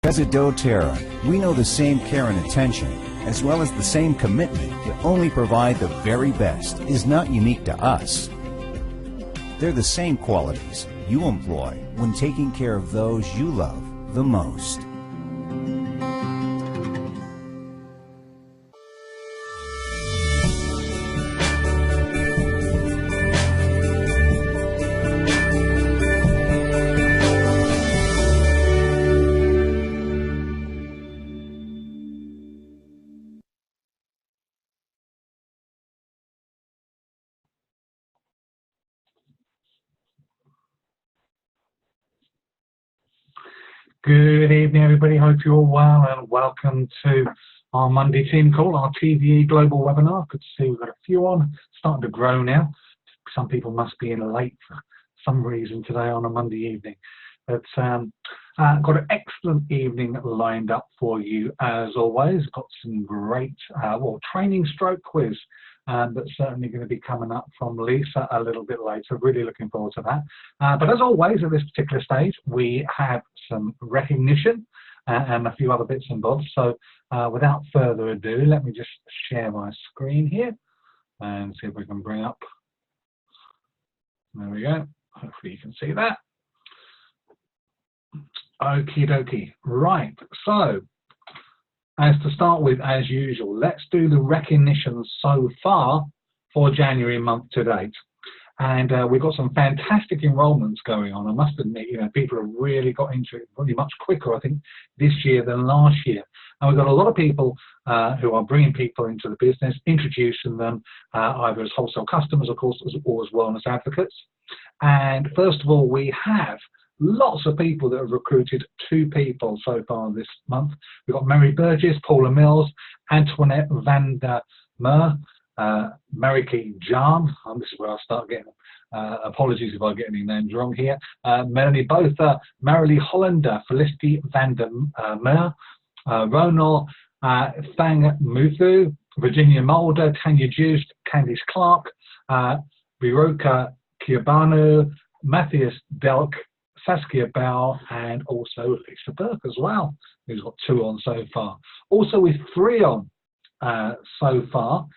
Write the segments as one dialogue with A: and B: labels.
A: Because at doTERRA, we know the same care and attention, as well as the same commitment to only provide the very best, is not unique to us. They're the same qualities you employ when taking care of those you love the most.
B: Good evening, everybody. Hope you're all well, and welcome to our Monday team call, our TVE global webinar. Good to see we've got a few on, starting to grow now. Some people must be in late for some reason today on a Monday evening. But got an excellent evening lined up for you as always. Got some great training stroke quiz that's certainly going to be coming up from Lisa a little bit later. Really looking forward to that. But as always, at this particular stage, we have some recognition and a few other bits and bobs. So without further ado, let me just share my screen here and see if we can bring up. There we go. Hopefully you can see that. Okie dokie. Right. So, as to start with, as usual, let's do the recognition so far for January month to date. And we've got some fantastic enrollments going on. I must admit, people have really got into it really much quicker, I think, this year than last year. And we've got a lot of people who are bringing people into the business, introducing them either as wholesale customers, of course, or as wellness advocates. And first of all, we have lots of people that have recruited 2 people so far this month. We've got Mary Burgess, Paula Mills, Antoinette van der Meer, Mariki Jan. This is where I start getting, apologies if I get any names wrong here. Melanie Botha, Marilee Hollander, Felicity van der Meer, Ronald Thang Muthu, Virginia Mulder, Tanya Juice, Candice Clark, Viroka Kiabanu, Matthias Delk, Saskia Bell, and also Lisa Burke as well, who's got 2 on so far. Also with 3 on so far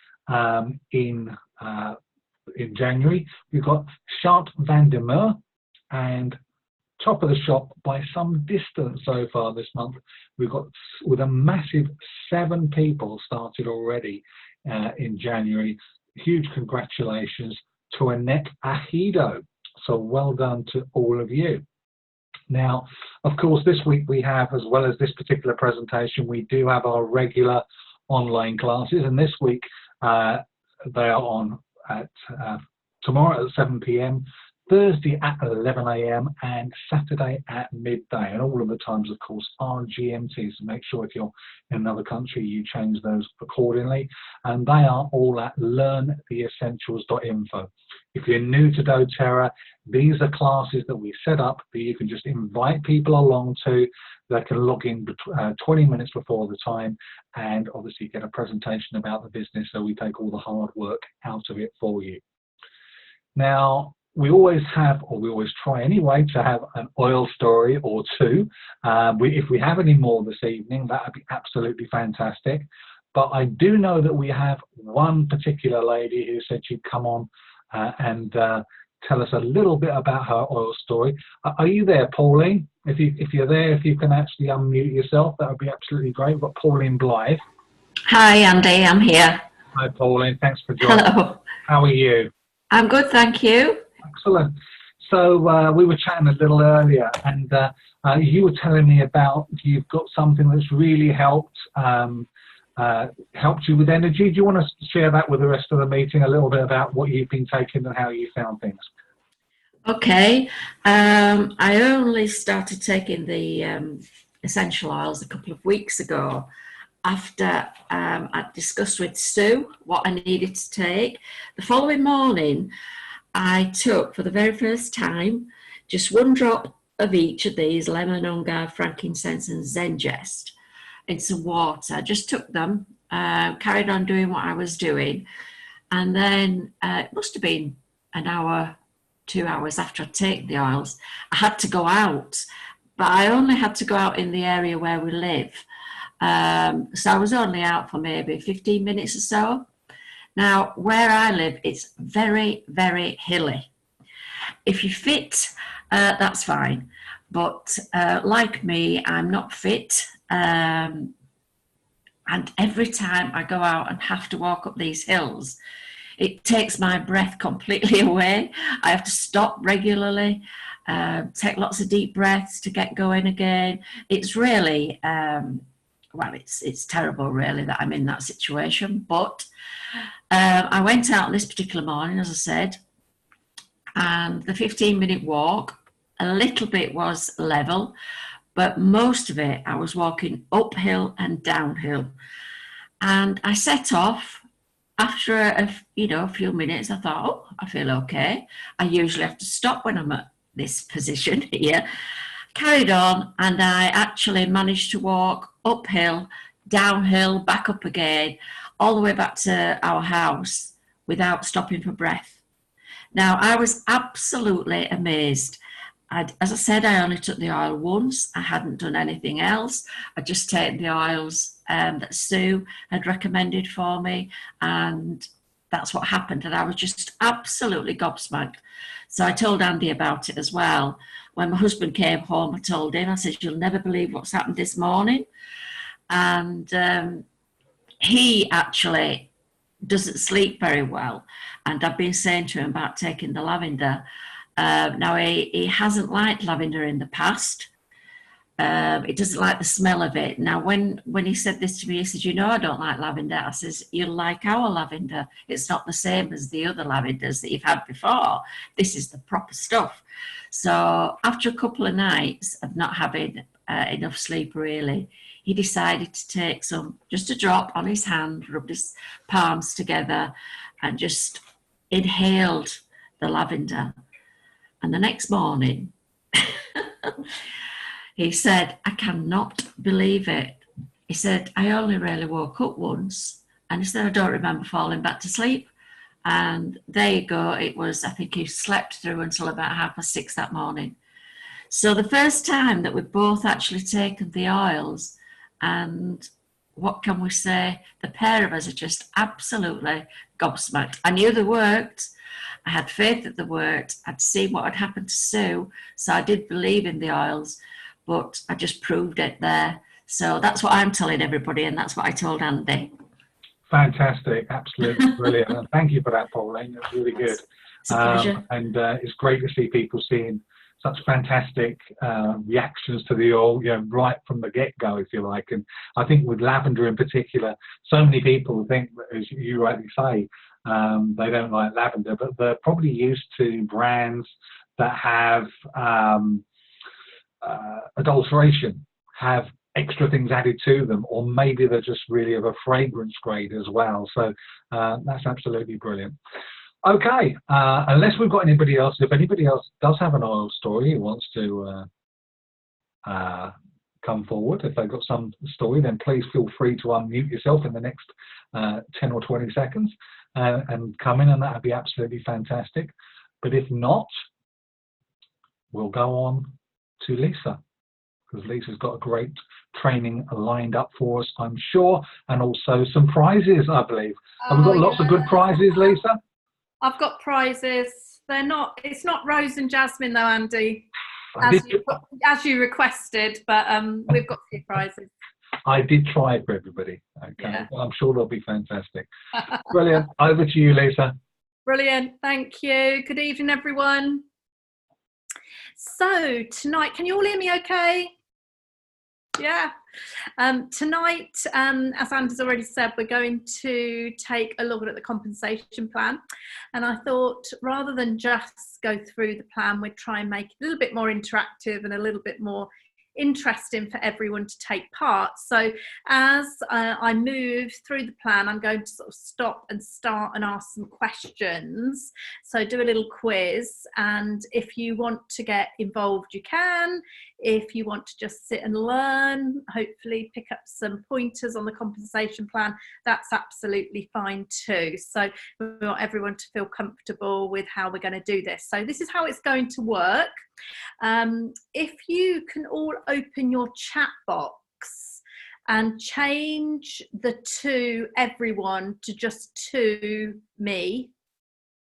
B: in January, we've got Chant van der Meer, and top of the shop by some distance so far this month, we've got with a massive 7 people started already in January. Huge congratulations to Annette Ahido. So well done to all of you. Now, of course, this week we have, as well as this particular presentation, we do have our regular online classes, and this week they are on at tomorrow at 7 p.m, Thursday at 11 a.m, and Saturday at midday. And all of the times, of course, are GMT, so make sure if you're in another country, you change those accordingly. And they are all at learntheessentials.info. If you're new to doTERRA, these are classes that we set up that you can just invite people along to. They can log in 20 minutes before the time and obviously get a presentation about the business, so we take all the hard work out of it for you. Now, we always have, or we always try anyway, to have an oil story or 2. If we have any more this evening, that would be absolutely fantastic. But I do know that we have one particular lady who said she'd come on and tell us a little bit about her oil story. Are you there, Pauline? If you're there, if you can actually unmute yourself, that would be absolutely great. We've got Pauline Blythe.
C: Hi, Andy. I'm here.
B: Hi, Pauline. Thanks for joining.
C: Hello.
B: How are you?
C: I'm good, thank you.
B: Excellent. So we were chatting a little earlier, and you were telling me about you've got something that's really helped you with energy. Do you want to share that with the rest of the meeting, a little bit about what you've been taking and how you found things?
C: Okay. I only started taking the essential oils a couple of weeks ago after I discussed with Sue what I needed to take. The following morning, I took for the very first time just 1 drop of each of these, lemon, ungar, frankincense and zengest, in some water. I just took them, carried on doing what I was doing, and then it must have been an hour, 2 hours after I'd taken the oils, I had to go out, but I only had to go out in the area where we live. So I was only out for maybe 15 minutes or so. Now, where I live, it's very, very hilly. If you're fit, that's fine. But like me, I'm not fit. And every time I go out and have to walk up these hills, it takes my breath completely away. I have to stop regularly, take lots of deep breaths to get going again. It's really, well, it's terrible really that I'm in that situation. But I went out this particular morning, as I said, and the 15-minute walk, a little bit was level, but most of it I was walking uphill and downhill. And I set off. After a few minutes, I thought, oh, I feel okay. I usually have to stop when I'm at this position here. Carried on, and I actually managed to walk uphill, downhill, back up again, all the way back to our house without stopping for breath. Now, I was absolutely amazed. As I said, I only took the oil once. I hadn't done anything else. I'd just taken the oils that Sue had recommended for me, and that's what happened. And I was just absolutely gobsmacked. So I told Andy about it as well. When my husband came home, I told him, I said, you'll never believe what's happened this morning. And he actually doesn't sleep very well. And I've been saying to him about taking the lavender. Now, he hasn't liked lavender in the past. He doesn't like the smell of it. Now, when he said this to me, he said, I don't like lavender. I says, you'll like our lavender. It's not the same as the other lavenders that you've had before. This is the proper stuff. So after a couple of nights of not having enough sleep, really, he decided to take some, just a drop on his hand, rubbed his palms together and just inhaled the lavender. And the next morning, he said, I cannot believe it. He said, I only really woke up once. And he said, I don't remember falling back to sleep. And there you go. It was, I think he slept through until about 6:30 that morning. So the first time that we've both actually taken the oils, and what can we say? The pair of us are just absolutely gobsmacked. I knew they worked. I had faith that they worked. I'd seen what had happened to Sue. So I did believe in the oils, but I just proved it there. So that's what I'm telling everybody, and that's what I told Andy.
B: Fantastic, absolutely brilliant. And thank you for that, Pauline. That's really good.
C: It's a pleasure.
B: And it's great to see people seeing such fantastic reactions to the oil, right from the get-go, if you like. And I think with lavender in particular, so many people think, as you rightly say, they don't like lavender, but they're probably used to brands that have adulteration, have extra things added to them, or maybe they're just really of a fragrance grade as well. So that's absolutely brilliant. Okay, unless we've got anybody else, if anybody else does have an oil story who wants to come forward, if they've got some story, then please feel free to unmute yourself in the next 10 or 20 seconds and come in, and that would be absolutely fantastic. But if not, we'll go on to Lisa, because Lisa's got a great training lined up for us, I'm sure, and also some prizes, I believe. Have we got lots of good prizes, Lisa?
D: I've got prizes. It's not rose and jasmine though, Andy, as you requested, but we've got a few prizes.
B: I did try for everybody. Okay,
D: yeah.
B: Well, I'm sure they'll be fantastic. Brilliant. Over to you, Lisa.
D: Brilliant. Thank you. Good evening, everyone. So tonight, can you all hear me okay? Yeah. Tonight, as Andy's already said, we're going to take a look at the compensation plan. And I thought, rather than just go through the plan, we'd try and make it a little bit more interactive and a little bit more interesting for everyone to take part. So as I move through the plan, I'm going to sort of stop and start and ask some questions. So do a little quiz, and if you want to get involved, you can. If you want to just sit and learn, hopefully pick up some pointers on the compensation plan, that's absolutely fine too. So we want everyone to feel comfortable with how we're going to do this. So this is how it's going to work. If you can all open your chat box and change the to everyone to just to me.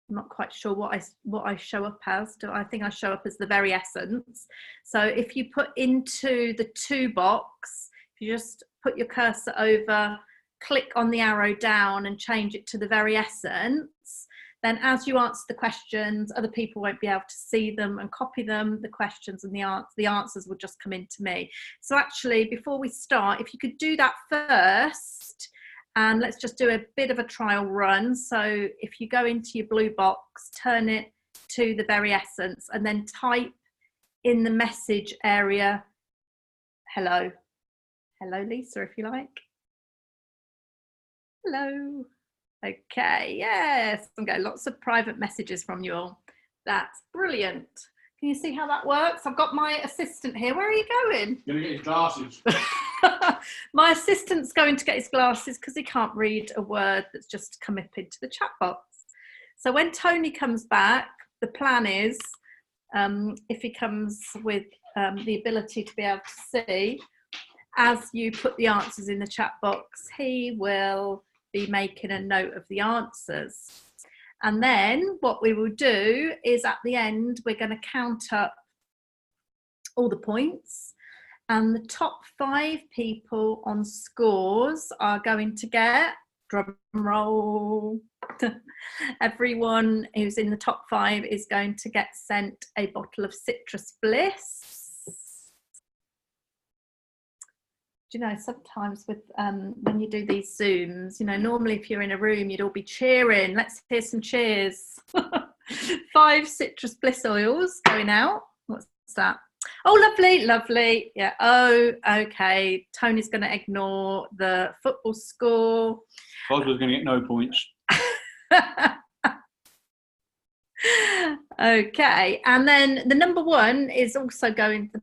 D: I'm not quite sure what I show up as. I think I show up as the very essence. So if you put into the to box, if you just put your cursor over, click on the arrow down and change it to the very essence, then as you answer the questions, other people won't be able to see them and copy them, the questions, and the answers will just come into me. So actually, before we start, if you could do that first, and let's just do a bit of a trial run. So if you go into your blue box, turn it to the very essence, and then type in the message area, hello. Hello, Lisa, if you like. Hello. Okay, yes, I'm getting lots of private messages from you all. That's brilliant. Can you see how that works? I've got my assistant here. Where are you going?
E: Going to get his glasses.
D: My assistant's going to get his glasses because he can't read a word that's just come up into the chat box. So when Tony comes back, the plan is, if he comes with the ability to be able to see, as you put the answers in the chat box, he will be making a note of the answers. And then what we will do is at the end, we're going to count up all the points, and the top 5 people on scores are going to get, drum roll, everyone who's in the top 5 is going to get sent a bottle of Citrus Bliss. Do you know, sometimes with when you do these Zooms, you know, normally if you're in a room, you'd all be cheering. Let's hear some cheers. 5 Citrus Bliss oils going out. What's that? Oh, lovely, lovely. Yeah. Oh, okay. Tony's going to ignore the football score.
E: Boswell's going to get no points.
D: Okay. And then the number 1 is also going to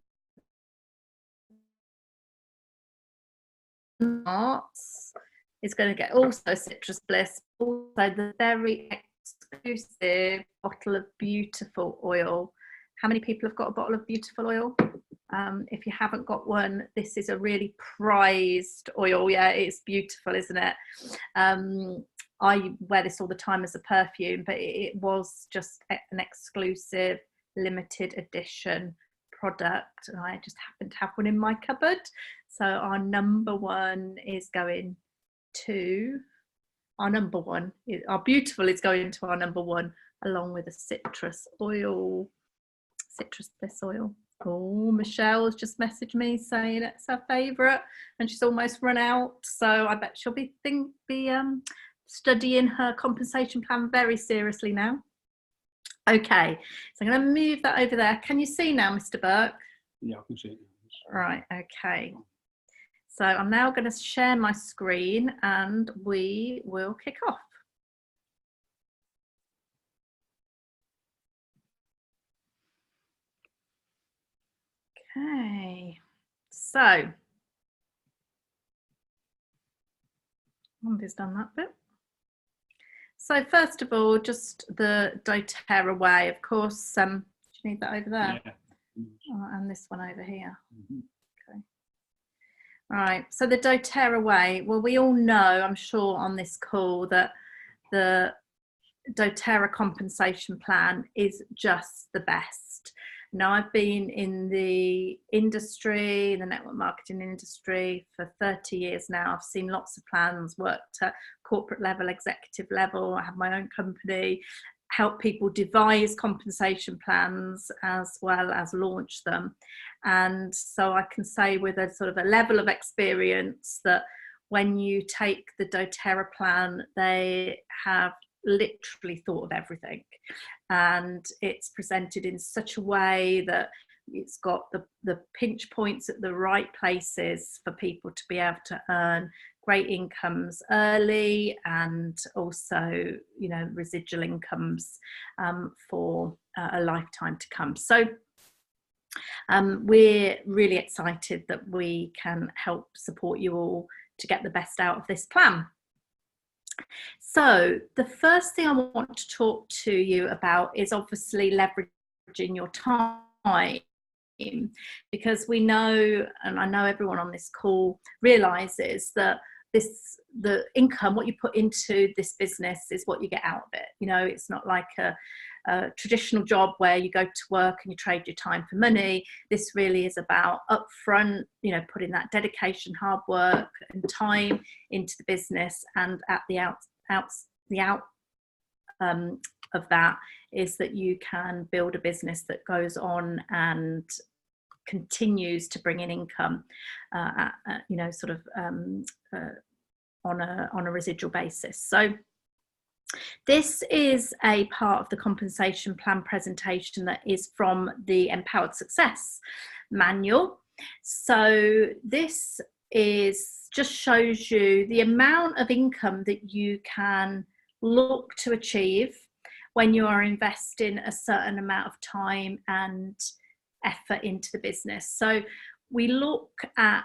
D: is going to get also Citrus Bliss, also the very exclusive bottle of beautiful oil. How many people have got a bottle of beautiful oil? If you haven't got one, this is a really prized oil. Yeah, it's beautiful, isn't it? I wear this all the time as a perfume, but it was just an exclusive limited edition product, and I just happen to have one in my cupboard. So our number 1 is going to our number 1. Our beautiful is going to our number 1, along with a citrus oil, Citrus Bliss oil. Oh, Michelle's just messaged me saying it's her favourite, and she's almost run out. So I bet she'll be studying her compensation plan very seriously now. Okay, so I'm going to move that over there. Can you see now, Mr. Burke?
E: Yeah, I can see it.
D: Right, okay. So I'm now going to share my screen and we will kick off. Okay, so Andy's done that bit. So first of all, just the doTERRA way, of course. Do you need that over there?
E: Yeah.
D: Oh, and this one over here. Okay. Right. So the doTERRA way. Well, we all know, I'm sure, on this call that the doTERRA compensation plan is just the best. Now, I've been in the industry, the network marketing industry, for 30 years now. I've seen lots of plans, worked at corporate level, executive level. I have my own company, help people devise compensation plans as well as launch them. And so I can say with a sort of a level of experience that when you take the doTERRA plan, they have literally thought of everything, and it's presented in such a way that it's got the pinch points at the right places for people to be able to earn great incomes early, and also, you know, residual incomes for a lifetime to come. So we're really excited that we can help support you all to get the best out of this plan. So the first thing I want to talk to you about is obviously leveraging your time. because we know, and I know everyone on this call realizes that the income, what you put into this business is what you get out of it. You know, it's not like a traditional job where you go to work and you trade your time for money. This really is about upfront, you know, putting that dedication, hard work and time into the business, and at the out of that is that you can build a business that goes on and continues to bring in income, you know, sort of on a residual basis. So this is a part of the compensation plan presentation that is from the Empowered Success manual. So this just shows you the amount of income that you can look to achieve when you are investing a certain amount of time and effort into the business. So we look at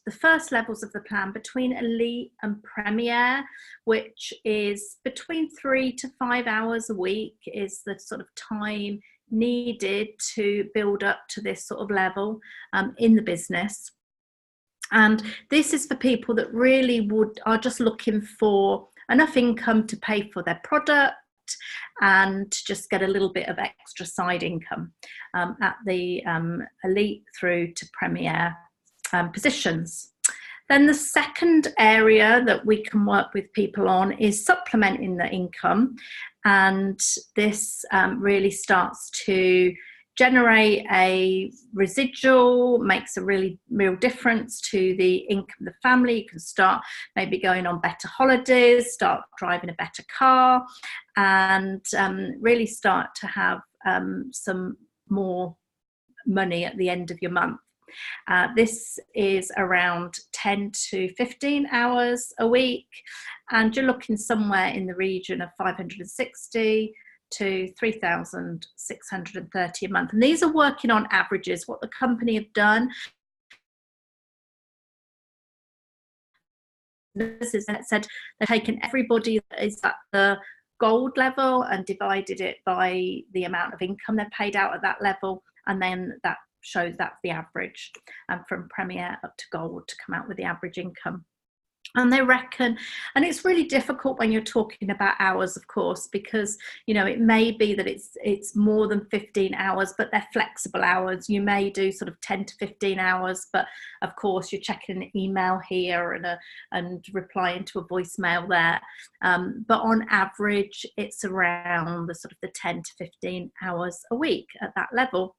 D: the first levels of the plan between Elite and Premier, which is between 3 to 5 hours a week is the sort of time needed to build up to this sort of level in the business. And this is for people that really are just looking for enough income to pay for their product and just get a little bit of extra side income at the Elite through to Premier positions. Then the second area that we can work with people on is supplementing the income, and this really starts to generate a residual, makes a real difference to the income of the family. You can start maybe going on better holidays, start driving a better car, and really start to have some more money at the end of your month. This is around 10 to 15 hours a week, and you're looking somewhere in the region of 560 to 3,630 a month. And these are working on averages. What the company have done is that said they've taken everybody that is at the gold level and divided it by the amount of income they're paid out at that level, and then that shows that's the average, from Premier up to gold to come out with the average income. And they reckon, and it's really difficult when you're talking about hours, of course, because, you know, it may be that it's more than 15 hours, but they're flexible hours. You may do sort of 10 to 15 hours, but of course you're checking an email here and replying to a voicemail there. But on average, it's around the sort of the 10 to 15 hours a week at that level.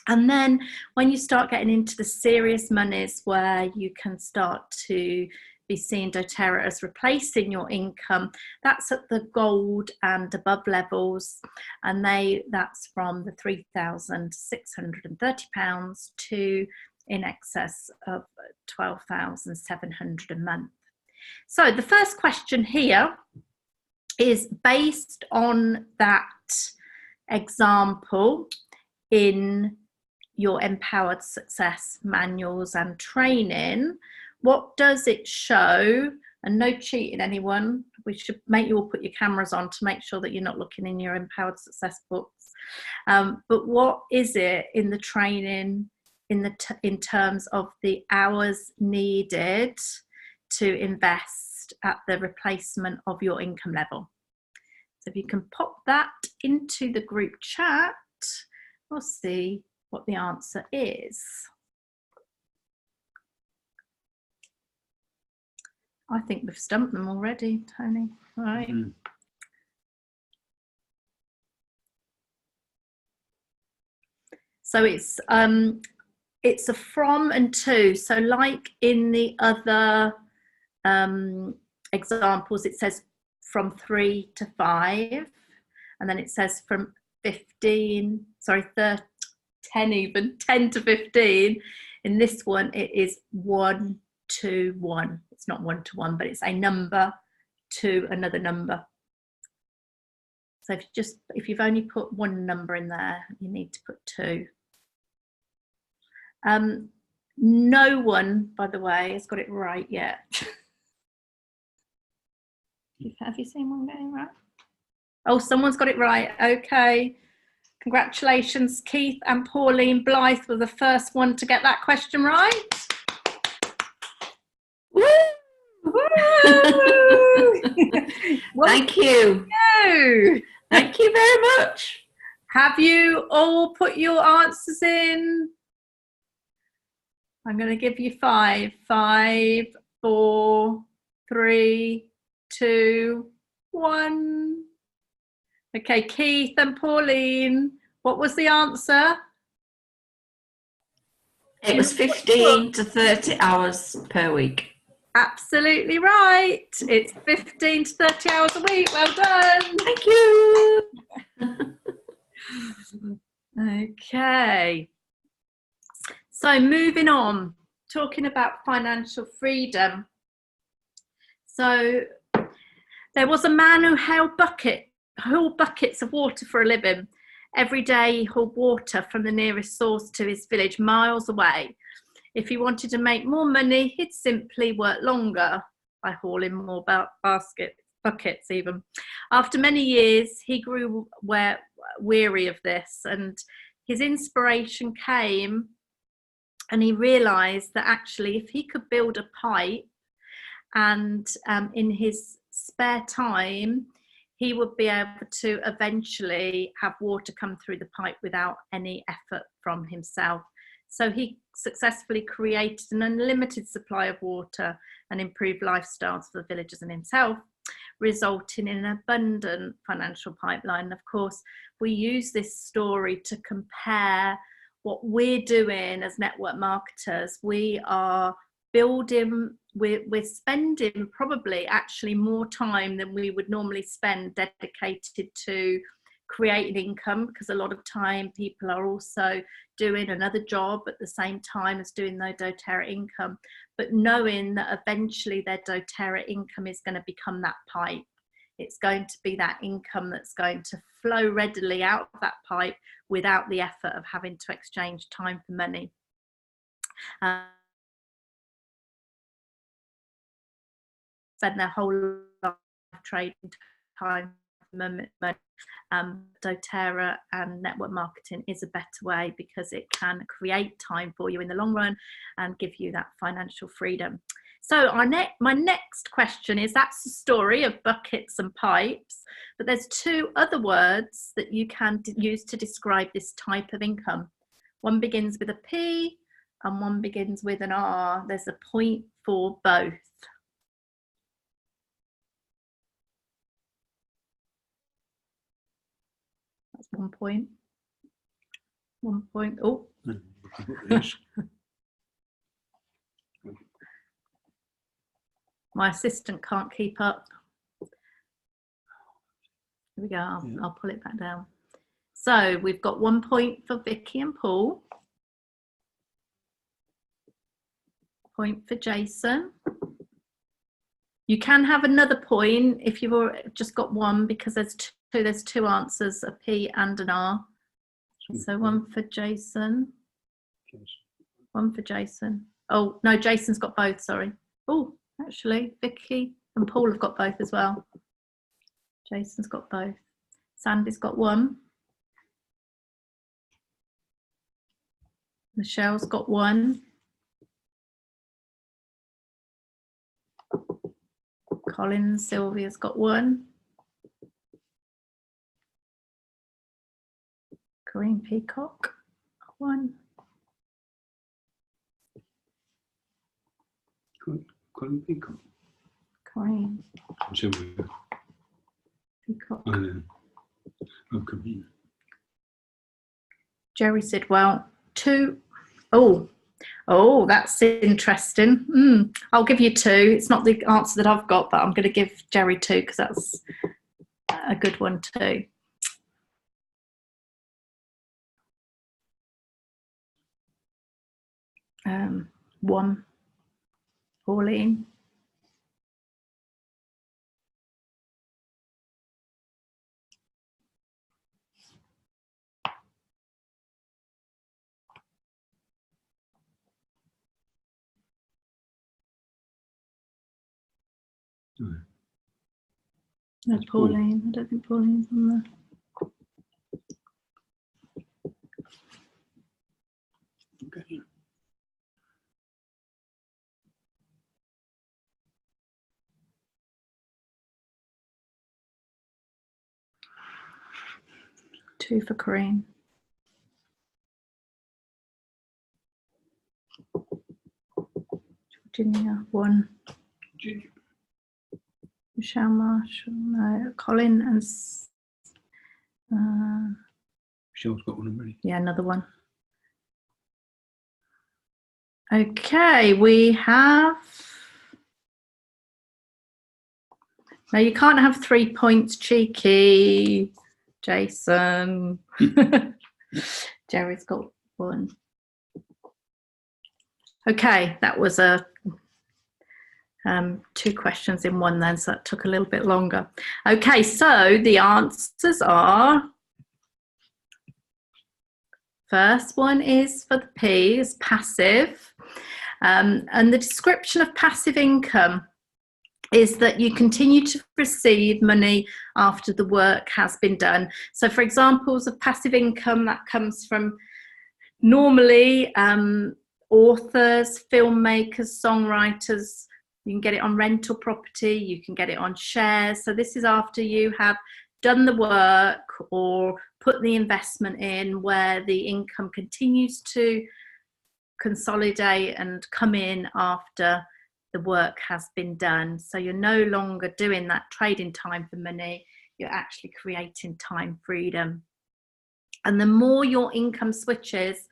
D: And then when you start getting into the serious monies where you can start to be seeing doTERRA as replacing your income, that's at the gold and above levels, and that's from the £3,630 to in excess of £12,700 a month. So the first question here is based on that example in your Empowered Success manuals and training. What does it show? And no cheating, anyone. We should make you all put your cameras on to make sure that you're not looking in your Empowered Success books. But what is it in the training in terms of the hours needed to invest at the replacement of your income level? So if you can pop that into the group chat, we'll see what the answer is. I think we've stumped them already, Tony. All right. Mm-hmm. So it's a from and to. So like in the other examples, it says from 3 to 5, and then it says from 10 to 15. In this one, it is 1 to 1. It's not 1 to 1, but it's a number to another number. So if you've only put one number in there, you need to put 2. No one, by the way, has got it right yet. Have you seen one getting right? Oh, someone's got it right. Okay. Congratulations, Keith and Pauline Blythe were the first one to get that question right.
C: Woo!
D: Well,
C: Thank you. Thank you very much.
D: Have you all put your answers in? I'm going to give you 5. 5, 4, 3, 2, 1. Okay, Keith and Pauline, what was the answer?
C: It was 15 to 30 hours per week.
D: Absolutely right. It's 15 to 30 hours a week. Well done.
C: Thank you.
D: Okay. So moving on, talking about financial freedom. So there was a man who hauled buckets of water for a living. Every day he hauled water from the nearest source to his village miles away. If he wanted to make more money, he'd simply work longer by hauling more buckets even. After many years, he grew weary of this, and his inspiration came, and he realized that actually if he could build a pipe and in his spare time, he would be able to eventually have water come through the pipe without any effort from himself. So he successfully created an unlimited supply of water and improved lifestyles for the villagers and himself, resulting in an abundant financial pipeline. Of course, we use this story to compare what we're doing as network marketers. We are building, we're spending probably actually more time than we would normally spend dedicated to creating income, because a lot of time people are also doing another job at the same time as doing their doTERRA income, but knowing that eventually their doTERRA income is going to become that pipe. It's going to be that income that's going to flow readily out of that pipe without the effort of having to exchange time for money. Spend their whole life trading time for money. doTERRA and network marketing is a better way because it can create time for you in the long run and give you that financial freedom. So my next question is, that's the story of buckets and pipes, but there's 2 other words that you can use to describe this type of income. One begins with a P and one begins with an R. There's a point for both. That's 1 point. 1 point. Oh. My assistant can't keep up. Here we go. I'll pull it back down. So we've got 1 point for Vicky and Paul. Point for Jason. You can have another point if you've just got 1, because there's 2 answers, a P and an R. So 1 for Jason. 1 for Jason. Oh, no, Jason's got both, sorry. Oh, actually, Vicky and Paul have got both as well. Jason's got both. Sandy's got 1. Michelle's got 1. Colin, Sylvia's got 1. Corinne Peacock, 1.
E: Colin Peacock.
D: Corinne
E: Sylvia.
D: Peacock.
E: Oh, yeah. Oh, could be.
D: Jerry said, well, 2. Oh, that's interesting. I'll give you 2. It's not the answer that I've got, but I'm going to give Jerry 2 because that's a good one too. One, Pauline. No, Pauline. I don't think Pauline's on there.
E: Okay.
D: Two for Corinne. Virginia, one.
E: Junior.
D: Michelle Marshall, no. Colin and
E: Michelle's got one already.
D: yeah, another one. Okay, we have. No, you can't have 3 points, cheeky, Jason. Jerry's got one. Okay, that was a 2 questions in one then, so that took a little bit longer. Okay, so the answers are, first one is for the P, is passive. And the description of passive income is that you continue to receive money after the work has been done. So for examples of passive income, that comes from normally authors, filmmakers, songwriters. You can get it on rental property, you can get it on shares. So this is after you have done the work or put the investment in, where the income continues to consolidate and come in after the work has been done. So you're no longer doing that trading time for money, you're actually creating time freedom. And the more your income switches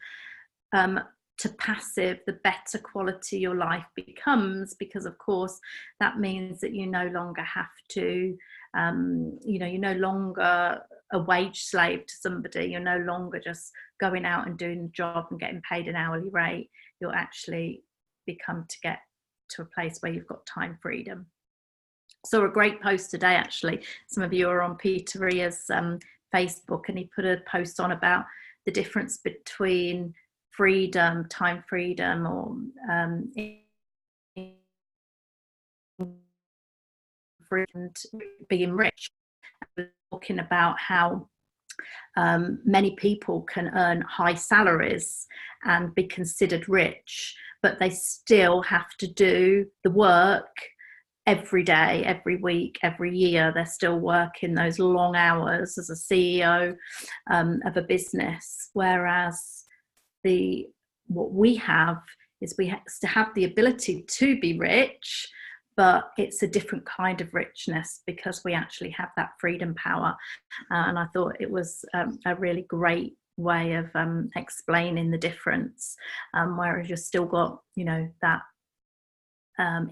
D: to passive, the better quality your life becomes, because of course that means that you no longer have to you're no longer a wage slave to somebody, you're no longer just going out and doing the job and getting paid an hourly rate. You'll actually become to get to a place where you've got time freedom. Saw a great post today, actually. Some of you are on Peter Ria's Facebook, and he put a post on about the difference between freedom, time freedom, or and being rich. We're talking about how many people can earn high salaries and be considered rich, but they still have to do the work every day, every week, every year. They're still working those long hours as a CEO of a business, whereas what we have is we have the ability to be rich, but it's a different kind of richness because we actually have that freedom power. And I thought it was a really great way of explaining the difference, whereas you've still got, that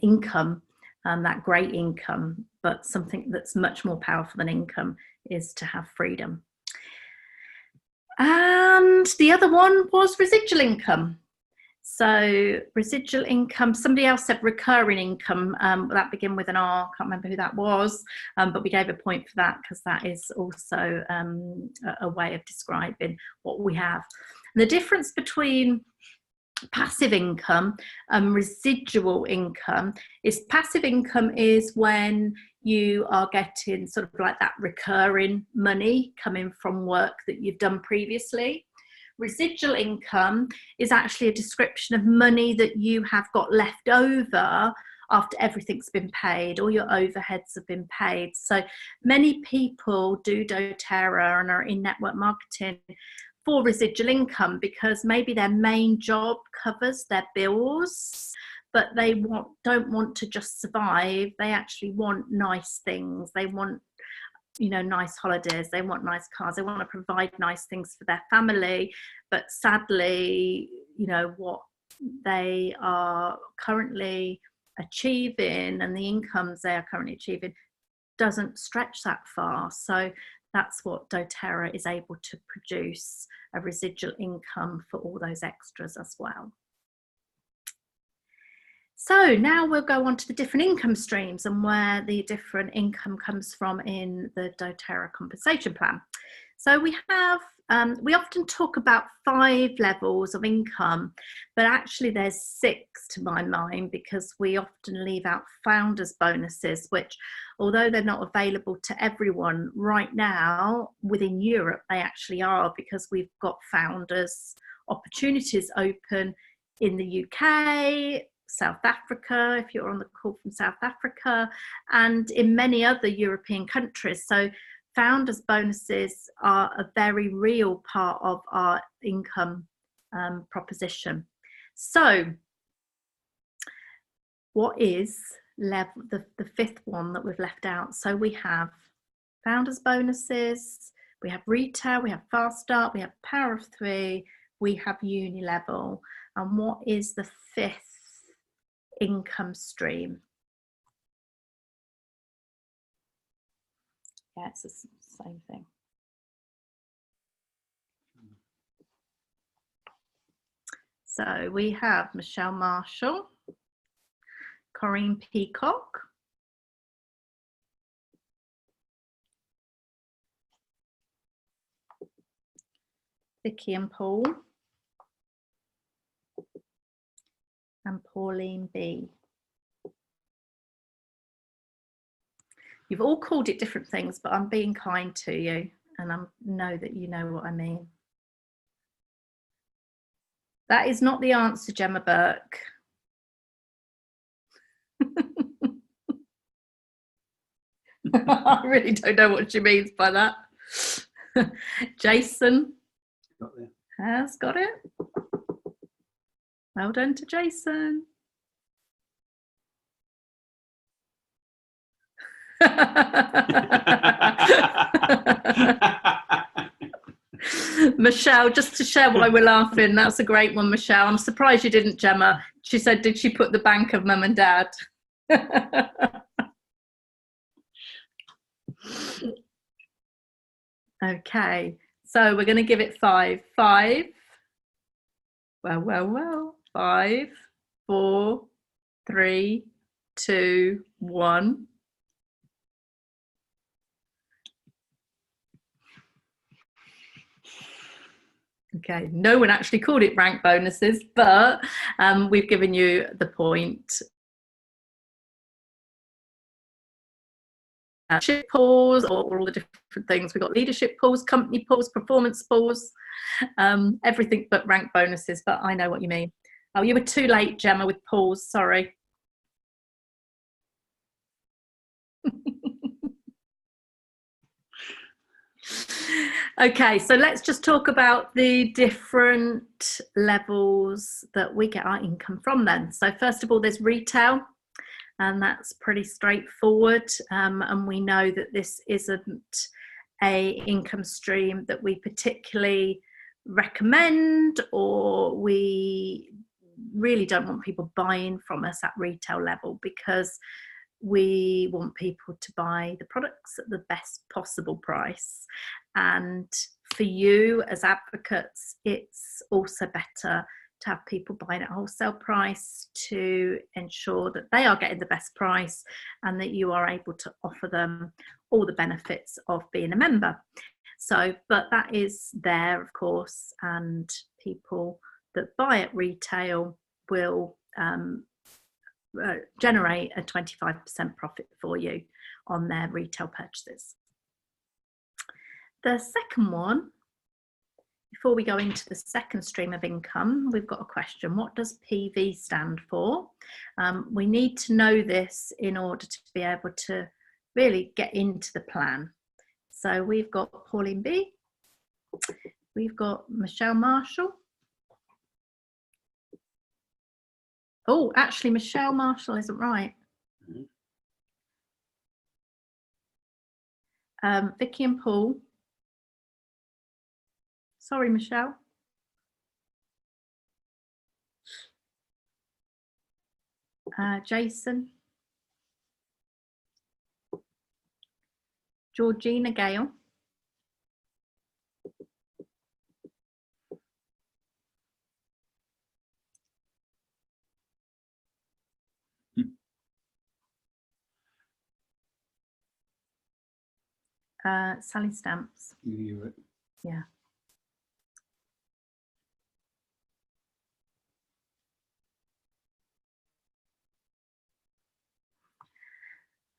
D: income, that great income, but something that's much more powerful than income is to have freedom. And the other one was residual income. So residual income, somebody else said recurring income, that began with an R, can't remember who that was, but we gave a point for that because that is also a way of describing what we have. And the difference between passive income and residual income is passive income is when you are getting sort of like that recurring money coming from work that you've done previously. Residual income is actually a description of money that you have got left over after everything's been paid, all your overheads have been paid. So many people do doTERRA and are in network marketing for residual income because maybe their main job covers their bills, but they don't want to just survive. They actually want nice things. They want nice holidays, they want nice cars, they want to provide nice things for their family, but sadly, what they are currently achieving and the incomes they are currently achieving doesn't stretch that far. So that's what doTERRA is able to produce, a residual income for all those extras as well. So now we'll go on to the different income streams and where the different income comes from in the doTERRA compensation plan. So we have, we often talk about 5 levels of income, but actually there's 6 to my mind because we often leave out founders bonuses, which although they're not available to everyone right now, within Europe they actually are, because we've got founders opportunities open in the UK, South Africa, if you're on the call from South Africa, and in many other European countries. So founders bonuses are a very real part of our income proposition. So what is level the fifth one that we've left out? So we have founders bonuses, we have retail, we have fast start, we have power of three, we have uni level. And what is the fifth income stream? Yeah, it's the same thing. So we have Michelle Marshall, Corinne Peacock, Vicky and Paul, and Pauline B. You've all called it different things, but I'm being kind to you, and I know that you know what I mean. That is not the answer, Gemma Burke. I really don't know what she means by that. Jason has got it. Well done to Jason. Michelle, just to share why we're laughing, that's a great one, Michelle. I'm surprised you didn't, Gemma. She said, did she put the bank of mum and dad? Okay, so we're going to give it 5. 5. Well. 5, 4, 3, 2, 1. Okay, no one actually called it rank bonuses, but we've given you the point. Leadership pools, or all the different things. We've got leadership pools, company pools, performance pools, everything but rank bonuses, but I know what you mean. Oh, you were too late, Gemma, with pools, sorry. Okay, so let's just talk about the different levels that we get our income from then. So first of all, there's retail, and that's pretty straightforward. And we know that this isn't a income stream that we particularly recommend, or we really don't want people buying from us at retail level, because we want people to buy the products at the best possible price. And for you as advocates, it's also better to have people buying at wholesale price to ensure that they are getting the best price and that you are able to offer them all the benefits of being a member. So, but that is there, of course, and people that buy at retail will generate a 25% profit for you on their retail purchases. The second one, before we go into the second stream of income, we've got a question. What does PV stand for? We need to know this in order to be able to really get into the plan. So we've got Pauline B, we've got Michelle Marshall. Oh, actually, Michelle Marshall isn't right. Vicky and Paul. Sorry, Michelle. Jason. Georgina Gale. Sally Stamps. Yeah.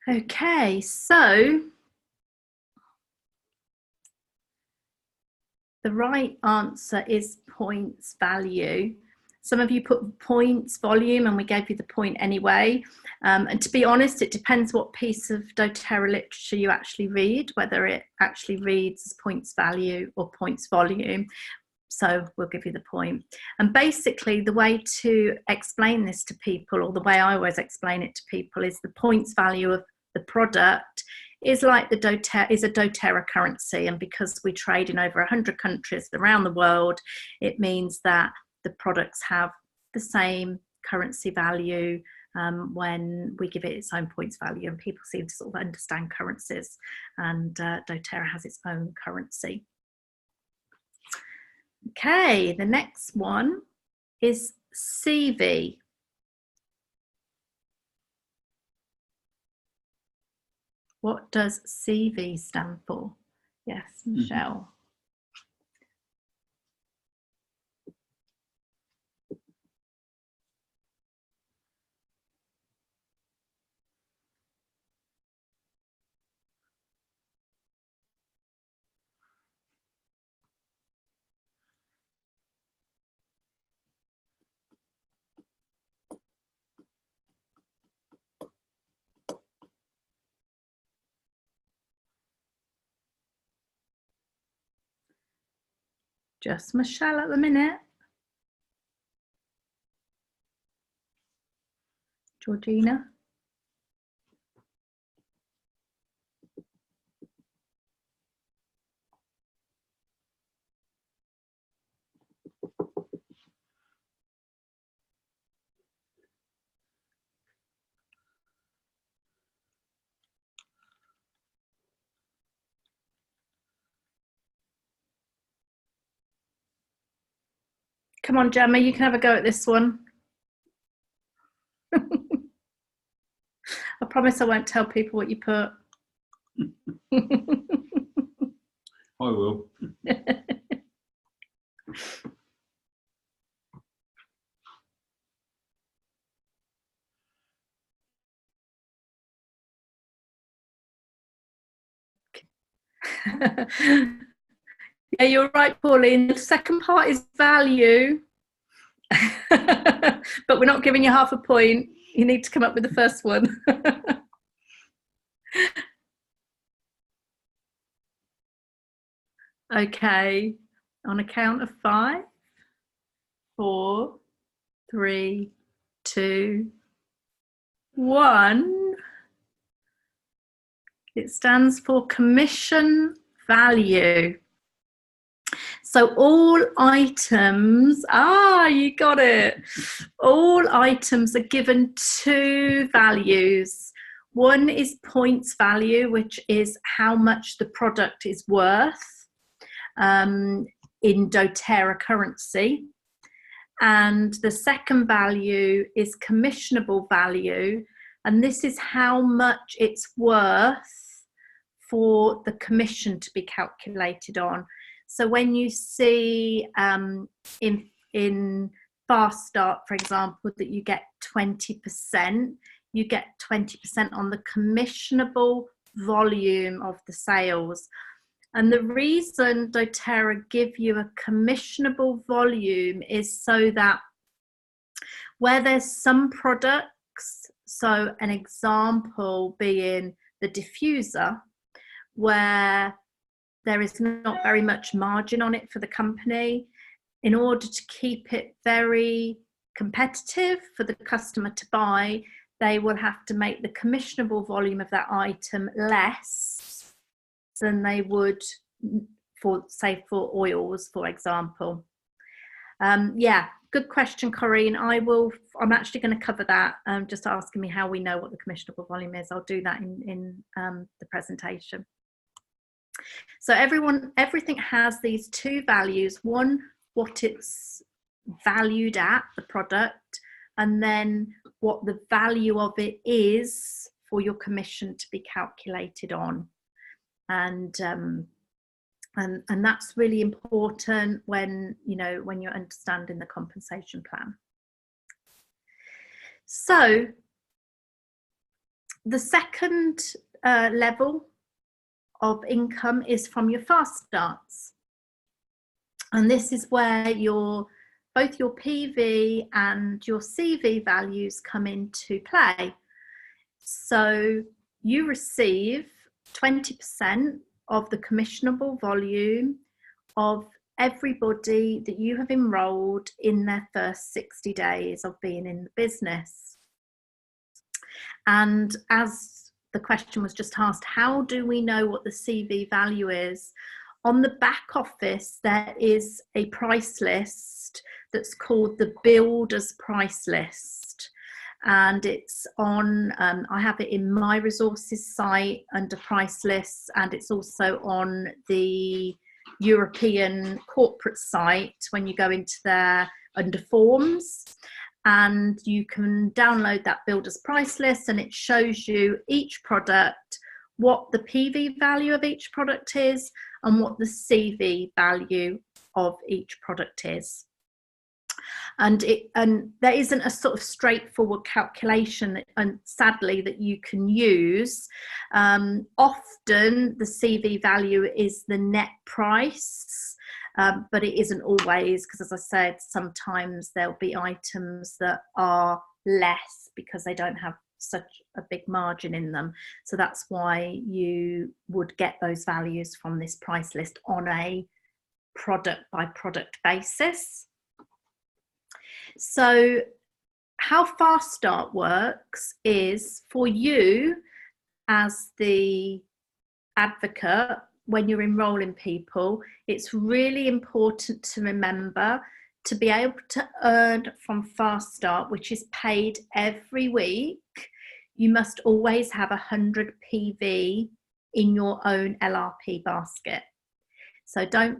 D: Okay, so The right answer is points value. Some of you put points volume, and we gave you the point anyway. And to be honest, it depends what piece of doTERRA literature you actually read, whether it actually reads as points value or points volume. So we'll give you the point. And basically the way to explain this to people, or the way I always explain it to people, is the points value of the product is like the doTERRA currency. And because we trade in over 100 countries around the world, it means that the products have the same currency value when we give it its own points value, and people seem to sort of understand currencies, and doTERRA has its own currency. Okay, the next one is CV. What does CV stand for? Yes, Michelle. Just Michelle at the minute. Georgina. Come on, Gemma, you can have a go at this one. I promise I won't tell people what you put.
E: I will.
D: Yeah, you're right, Pauline. The second part is value. But we're not giving you half a point. You need to come up with the first one. Okay, on a count of 5, 4, 3, 2, 1. It stands for commission value. So all items, you got it. All items are given 2 values. One is points value, which is how much the product is worth in doTERRA currency. And the second value is commissionable value. And this is how much it's worth for the commission to be calculated on. So when you see in Fast Start, for example, that you get 20%, you get 20% on the commissionable volume of the sales. And the reason doTERRA give you a commissionable volume is so that where there's some products, so an example being the diffuser, where there is not very much margin on it for the company, in order to keep it very competitive for the customer to buy, they will have to make the commissionable volume of that item less than they would for, say, for oils, for example. Yeah, good question, Corinne. I'm actually going to cover that, just asking me how we know what the commissionable volume is. I'll do that in the presentation. So everything has these 2 values. One, what it's valued at, the product, and then what the value of it is for your commission to be calculated on. And that's really important when you're understanding the compensation plan. So the second level of income is from your fast starts. And this is where both your PV and your CV values come into play. So you receive 20% of the commissionable volume of everybody that you have enrolled in their first 60 days of being in the business. And as the question was just asked, how do we know what the CV value is? On the back office, there is a price list that's called the Builder's Price List. And it's on, I have it in my resources site under price lists, and it's also on the European corporate site when you go into there under forms. And you can download that Builder's Price List, and it shows you each product, what the PV value of each product is, and what the CV value of each product is. And there isn't a sort of straightforward calculation, and sadly, that you can use. Often the CV value is the net price, but it isn't always, because as I said, sometimes there'll be items that are less because they don't have such a big margin in them. So that's why you would get those values from this price list on a product by product basis. So how Fast Start works is, for you as the advocate, when you're enrolling people, it's really important to remember to be able to earn from Fast Start, which is paid every week. You must always have 100 PV in your own LRP basket. So don't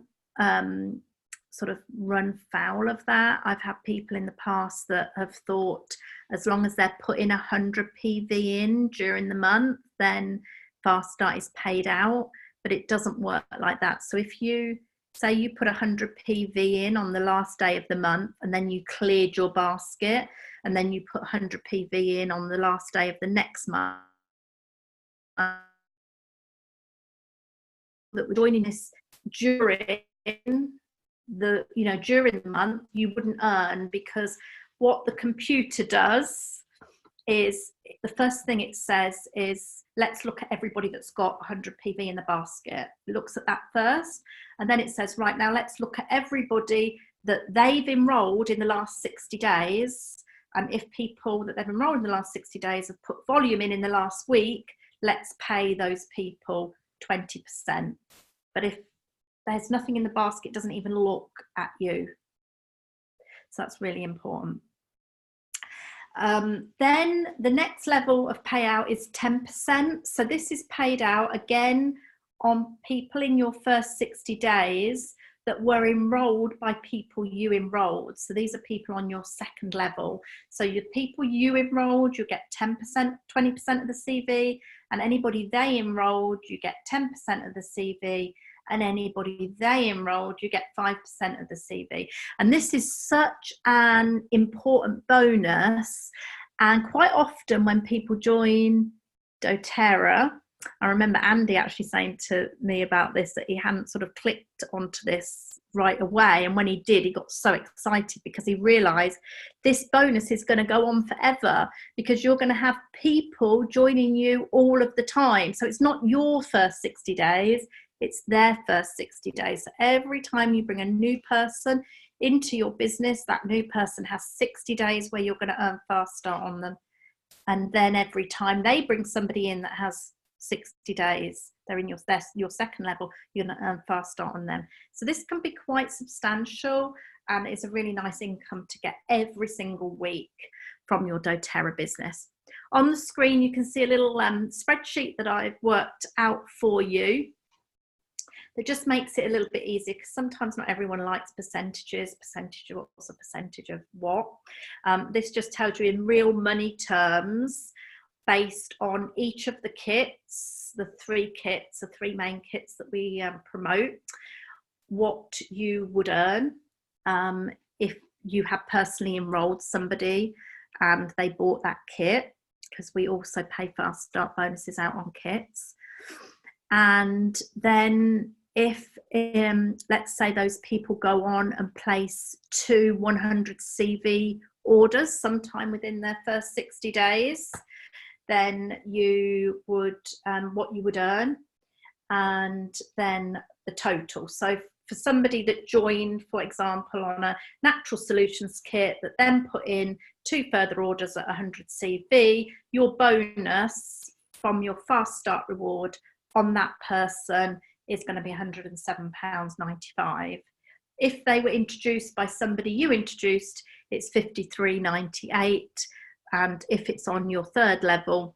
D: sort of run foul of that. I've had people in the past that have thought as long as they're putting 100 PV in during the month, then Fast Start is paid out, but it doesn't work like that. So if you say you put 100 PV in on the last day of the month, and then you cleared your basket, and then you put 100 PV in on the last day of the next month, that we're joining this during during the month, you wouldn't earn, because what the computer does is, the first thing it says is, let's look at everybody that's got 100 PV in the basket. It looks at that first, and then it says, right, now let's look at everybody that they've enrolled in the last 60 days. And if people that they've enrolled in the last 60 days have put volume in the last week, let's pay those people 20%. But if there's nothing in the basket, it doesn't even look at you. So that's really important. Then the next level of payout is 10%. So this is paid out again on people in your first 60 days that were enrolled by people you enrolled. So these are people on your second level. So your people you enrolled, you get 10%, 20% of the CV, and anybody they enrolled, you get 10% of the CV, and anybody they enrolled, you get 5% of the CV. And this is such an important bonus. And quite often when people join doTERRA, I remember Andy actually saying to me about this, that he hadn't sort of clicked onto this right away. And when he did, he got so excited because he realized this bonus is going to go on forever, because you're going to have people joining you all of the time. So it's not your first 60 days, it's their first 60 days. So every time you bring a new person into your business, that new person has 60 days where you're going to earn Fast Start on them. And then every time they bring somebody in that has 60 days, they're in your second level, you're going to earn Fast Start on them. So this can be quite substantial, and it's a really nice income to get every single week from your doTERRA business. On the screen, you can see a little spreadsheet that I've worked out for you. That just makes it a little bit easier, because sometimes not everyone likes percentages. Percentage of what's a percentage of what? This just tells you in real money terms, based on each of the kits, the three main kits that we promote, what you would earn if you have personally enrolled somebody and they bought that kit, because we also pay Fast Start bonuses out on kits. And then if let's say those people go on and place 2 100 CV orders sometime within their first 60 days, then you would what you would earn, and then the total. So for somebody that joined, for example, on a natural solutions kit that then put in 2 further orders at 100 CV, your bonus from your fast start reward on that person is going to be £107.95. If they were introduced by somebody you introduced, it's £53.98. And if it's on your 3rd level,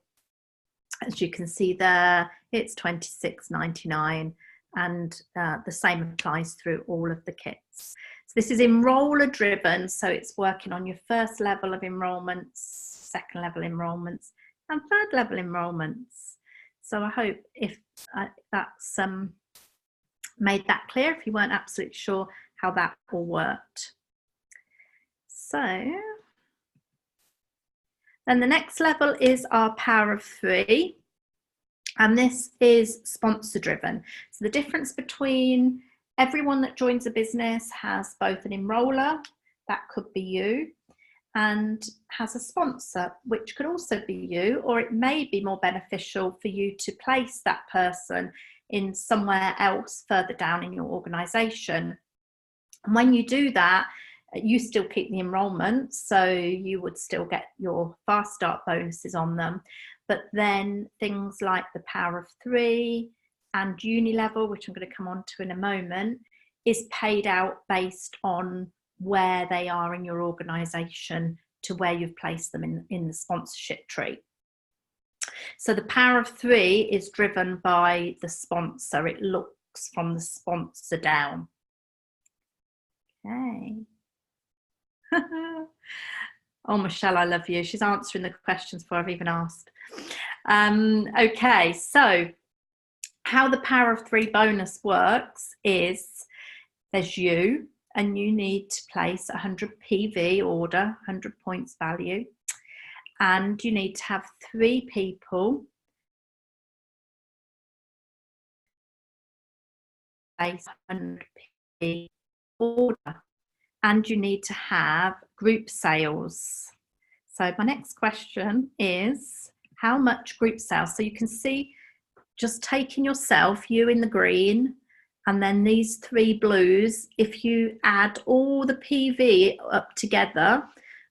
D: as you can see there, it's £26.99. And the same applies through all of the kits. So this is enroller driven, so it's working on your 1st level of enrolments, 2nd level enrolments, and 3rd level enrolments. So I hope if that's made that clear, if you weren't absolutely sure how that all worked. So then the next level is our power of 3. And this is sponsor driven. So the difference between everyone that joins a business has both an enroller, that could be you, and has a sponsor, which could also be you, or it may be more beneficial for you to place that person in somewhere else further down in your organisation. And when you do that, you still keep the enrolment, so you would still get your fast start bonuses on them. But then things like the power of 3 and uni level, which I'm going to come on to in a moment, is paid out based on where they are in your organisation to where you've placed them in the sponsorship tree. So the power of 3 is driven by the sponsor. It looks from the sponsor down. Okay. Oh, Michelle, I love you. She's answering the questions before I've even asked. Okay, so how the power of 3 bonus works is there's you, and you need to place 100 PV order, 100 points value, and you need to have 3 people place 100 PV order. And you need to have group sales. So my next question is, how much group sales? So you can see, just taking yourself, you in the green, and then these 3 blues, if you add all the PV up together,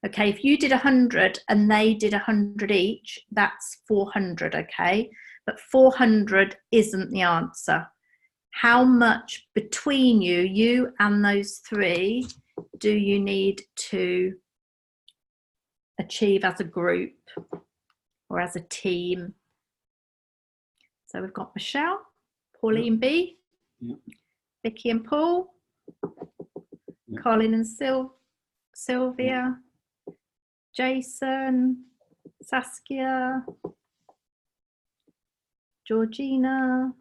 D: okay, if you did 100 and they did 100 each, that's 400, okay? But 400 isn't the answer. How much between you and those 3, do you need to achieve as a group or as a team? So we've got Michelle, Pauline B, Vicky and Paul, Colin and Sylvia, Jason, Saskia, Georgina,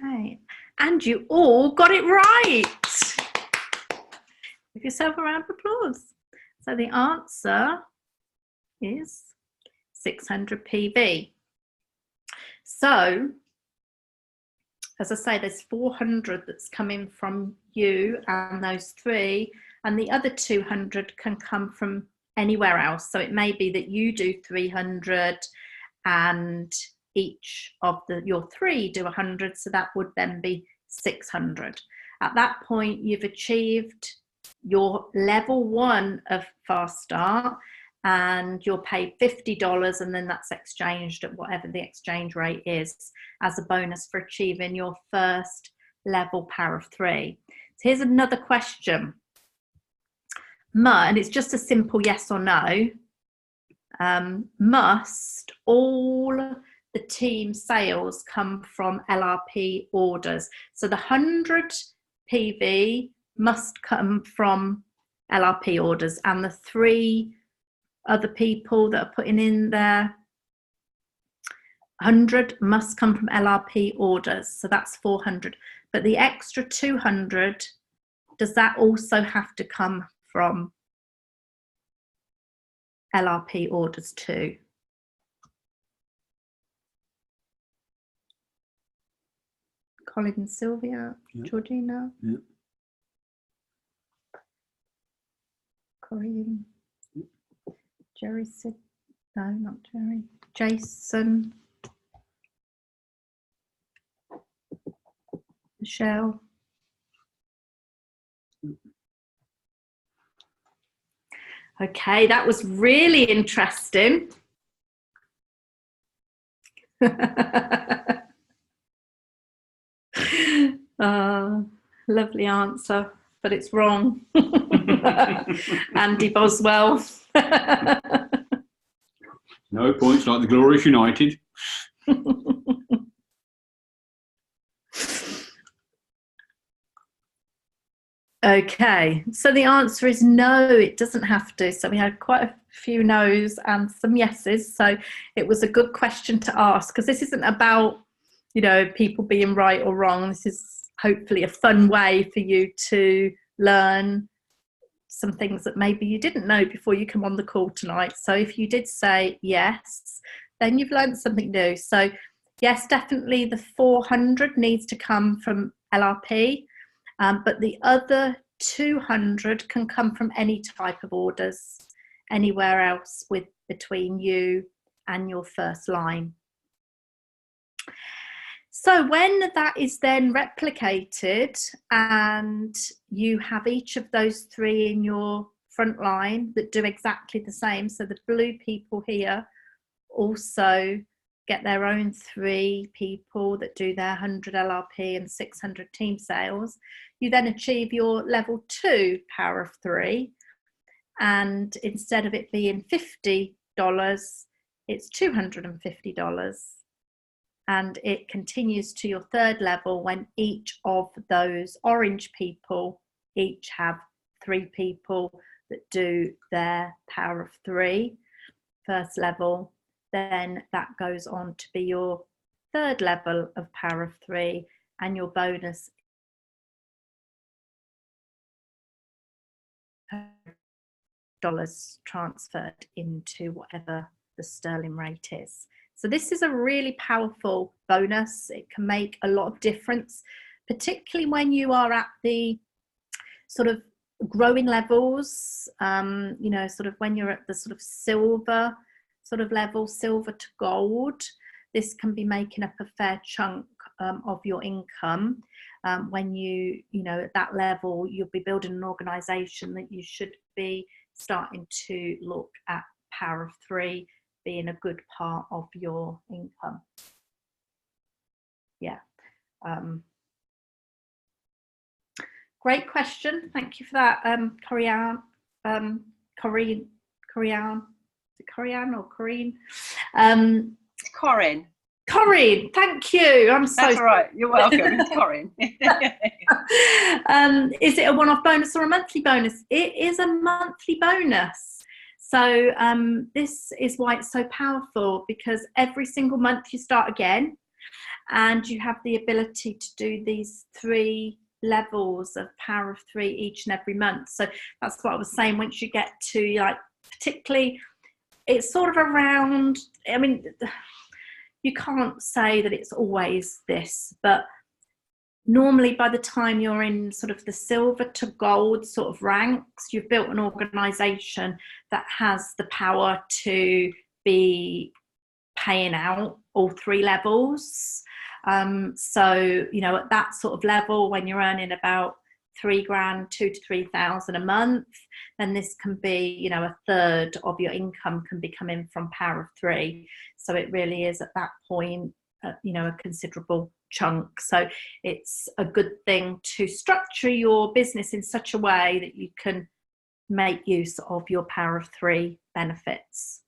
D: okay, and you all got it right. Give yourself a round of applause. So the answer is 600 PV. So, as I say, there's 400 that's coming from you and those 3, and the other 200 can come from anywhere else. So it may be that you do 300 and each of your 3 do 100, so that would then be 600. At that point, you've achieved your level 1 of Fast Start, and you're paid $50, and then that's exchanged at whatever the exchange rate is as a bonus for achieving your first level power of 3. So here's another question. And it's just a simple yes or no. Must all the team sales come from LRP orders? So the 100 PV must come from LRP orders, and the 3 other people that are putting in their 100 must come from LRP orders. So that's 400. But the extra 200 does that also have to come from LRP orders too? Colin, Sylvia,
E: Yep.
D: Georgina,
E: Yep.
D: Corinne, Jerry, Sid, no, not Jerry, Jason, Michelle. Okay, that was really interesting. Lovely answer, but it's wrong. Andy Boswell.
E: No points like the Glorious United.
D: Okay, so the answer is no, it doesn't have to. So we had quite a few no's and some yeses. So it was a good question to ask, because this isn't about, you know, people being right or wrong. This is hopefully a fun way for you to learn some things that maybe you didn't know before you come on the call tonight. So if you did say yes, then you've learned something new. So yes, definitely the 400 needs to come from LRP. But the other 200 can come from any type of orders, anywhere else between you and your first line. So when that is then replicated and you have each of those three in your front line that do exactly the same, so the blue people here also get their own 3 people that do their 100 LRP and 600 team sales, you then achieve your level 2 power of 3, and instead of it being $50, it's $250, and it continues to your 3rd level when each of those orange people each have 3 people that do their power of 3 first level. Then that goes on to be your 3rd level of power of 3, and your bonus dollars transferred into whatever the sterling rate is. So this is a really powerful bonus. It can make a lot of difference, particularly when you are at the sort of growing levels, you know, sort of when you're at the sort of silver sort of level, silver to gold. This can be making up a fair chunk of your income. When you know, at that level, you'll be building an organization that you should be starting to look at power of 3 being a good part of your income. Yeah. Great question. Thank you for that, Corinne. Corinne. Is it Corinne or Corinne?
F: Corinne.
D: Corinne, thank you. I'm so
F: That's all right. You're welcome. It's Corinne.
D: Is it a one-off bonus or a monthly bonus? It is a monthly bonus. So this is why it's so powerful, because every single month you start again, and you have the ability to do these 3 levels of power of 3 each and every month. So that's what I was saying. Once you get to, like, particularly, it's sort of around, I mean, you can't say that it's always this, but normally by the time you're in sort of the silver to gold sort of ranks, you've built an organization that has the power to be paying out all 3 levels. So, you know, at that sort of level, when you're earning about $3,000, $2,000 to $3,000 a month, then this can be, you know, a third of your income can be coming from power of 3. So it really is at that point, you know, a considerable chunk. So it's a good thing to structure your business in such a way that you can make use of your power of 3 benefits.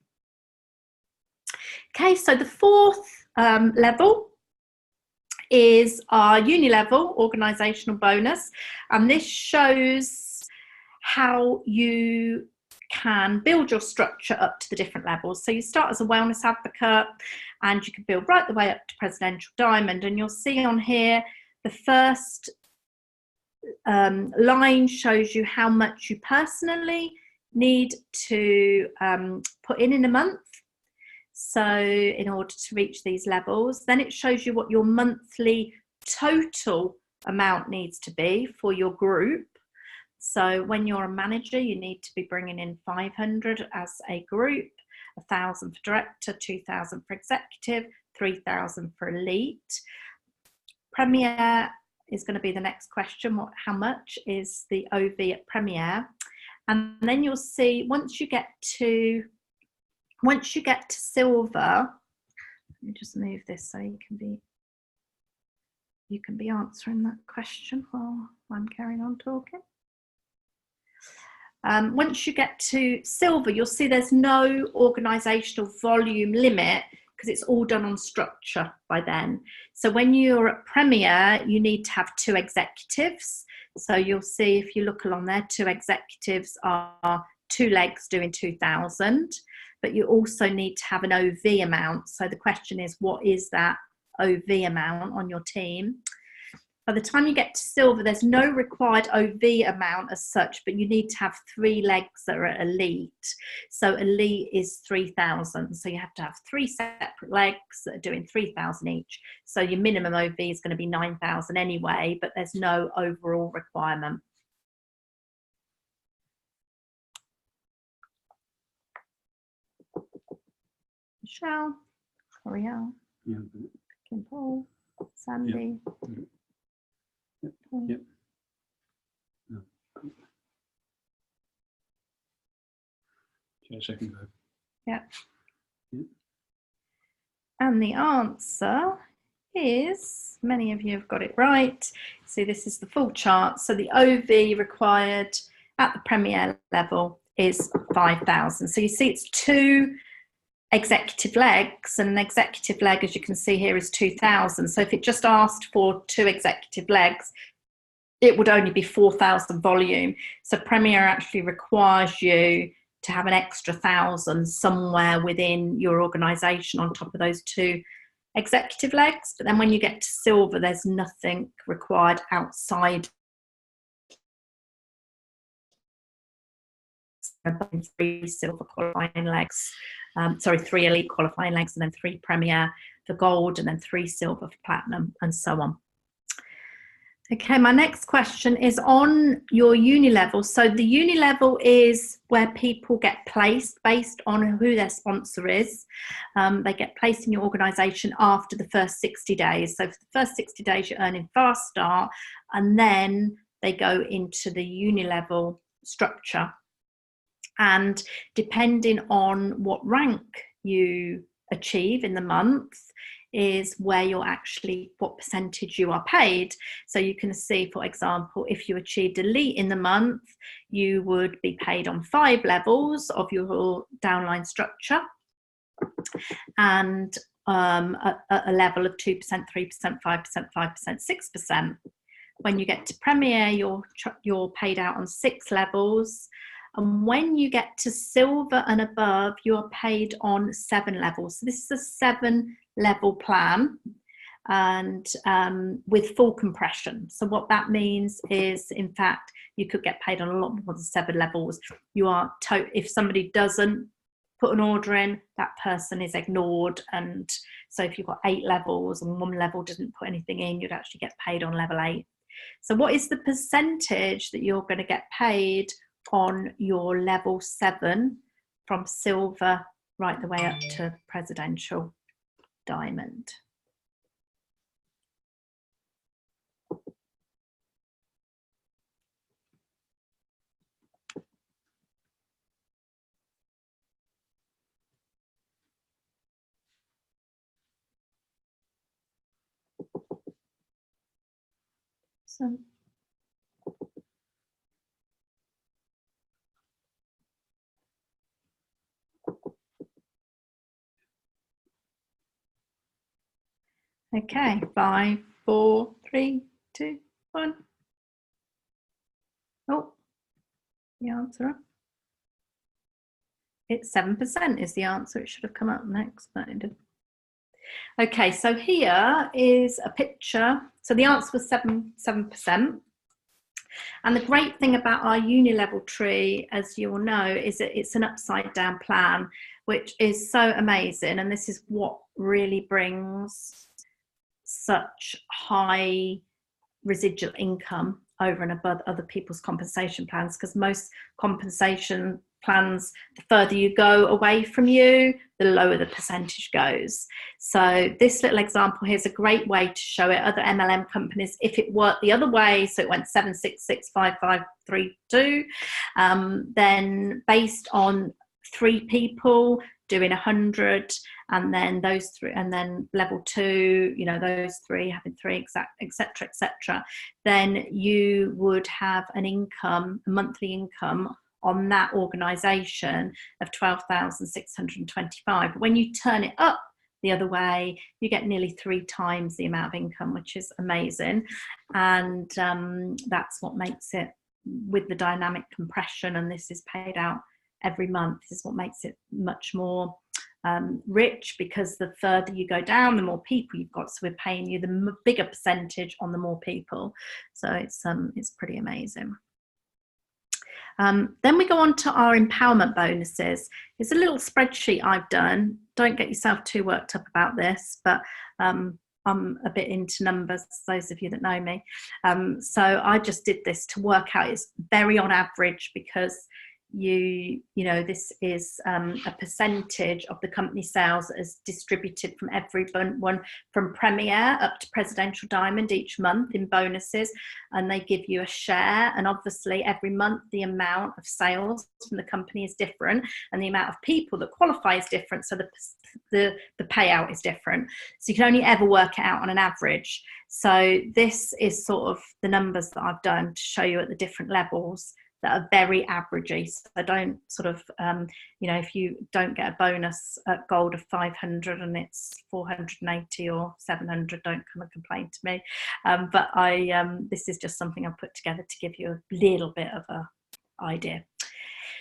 D: Okay, so the 4th level is our uni level organizational bonus, and this shows how you can build your structure up to the different levels. So you start as a wellness advocate, and you can build right the way up to presidential diamond, and you'll see on here the first line shows you how much you personally need to put in a month. So in order to reach these levels, then it shows you what your monthly total amount needs to be for your group. So when you're a manager, you need to be bringing in 500 as a group, 1,000 for director, 2,000 for executive, 3,000 for elite. Premier is going to be the next question. How much is the OV at Premier? And then you'll see once you get to silver, let me just move this so you can be answering that question while I'm carrying on talking. Once you get to silver, you'll see there's no organisational volume limit because it's all done on structure by then. So when you're at Premier, you need to have 2 executives. So you'll see if you look along there, 2 executives are 2 legs doing 2,000, but you also need to have an OV amount. So the question is, what is that OV amount on your team? By the time you get to silver, there's no required OV amount as such, but you need to have 3 legs that are at elite. So elite is 3,000. So you have to have 3 separate legs that are doing 3,000 each. So your minimum OV is going to be 9,000 anyway, but there's no overall requirement. Michelle, L'Oreal, Kim Paul, Sandy.
E: Yeah. Yep. No. Second vote.
D: Yeah.
E: Yep.
D: And the answer is, many of you have got it right. See, this is the full chart. So the OV required at the Premier level is 5,000. So you see it's 2 executive legs, and an executive leg, as you can see here, is 2,000. So if it just asked for 2 executive legs, it would only be 4,000 volume. So Premier actually requires you to have an extra 1,000 somewhere within your organisation on top of those 2 executive legs. But then when you get to silver, there's nothing required outside 3 silver qualifying legs. 3 elite qualifying legs, and then 3 Premier for gold, and then 3 silver for platinum, and so on. Okay, my next question is on your uni level. So the uni level is where people get placed based on who their sponsor is. They get placed in your organisation after the first 60 days. So for the first 60 days, you're earning fast start, and then they go into the uni level structure. And depending on what rank you achieve in the month is where you're actually, what percentage you are paid. So you can see, for example, if you achieved elite in the month, you would be paid on 5 levels of your downline structure, and a level of 2%, 3%, 5%, 5%, 6%. When you get to Premier, you're paid out on 6 levels. And when you get to silver and above, you're paid on 7 levels. So this is a 7-level plan, and with full compression. So what that means is, in fact, you could get paid on a lot more than 7 levels. You are if somebody doesn't put an order in, that person is ignored. And so if you've got 8 levels and 1 level doesn't put anything in, you'd actually get paid on level 8. So what is the percentage that you're going to get paid on your level 7 from silver right the way up to presidential diamond? So okay, 5, 4, 3, 2, 1. Oh, the answer. It's 7% is the answer. It should have come up next, but it didn't. Okay, so here is a picture. So the answer was 7%. And the great thing about our uni-level tree, as you all know, is that it's an upside down plan, which is so amazing. And this is what really brings such high residual income over and above other people's compensation plans, because most compensation plans, the further you go away from you, the lower the percentage goes. So this little example here is a great way to show it. Other MLM companies, if it worked the other way, so it went 7, 6, 6, 5, 5, 3, 2, then based on 3 people doing 100, and then those 3, and then level 2, you know, those 3 having 3, etc., etc., then you would have an income, a monthly income on that organisation of 12,625. But when you turn it up the other way, you get nearly 3 times the amount of income, which is amazing. And that's what makes it, with the dynamic compression, and this is paid out every month, this is what makes it much more rich, because the further you go down, the more people you've got. So we're paying you the bigger percentage on the more people. So it's pretty amazing. Then we go on to our empowerment bonuses. It's a little spreadsheet I've done. Don't get yourself too worked up about this, but I'm a bit into numbers, those of you that know me. So I just did this to work out. It's very on average, because you know, this is a percentage of the company sales that is distributed from everyone from Premier up to Presidential Diamond each month in bonuses, and they give you a share. And obviously every month the amount of sales from the company is different, and the amount of people that qualify is different, so the payout is different. So you can only ever work it out on an average. So this is sort of the numbers that I've done to show you at the different levels that are very averagey. So don't sort of, you know, if you don't get a bonus at gold of 500 and it's 480 or 700, don't come and complain to me. But this is just something I put together to give you a little bit of an idea.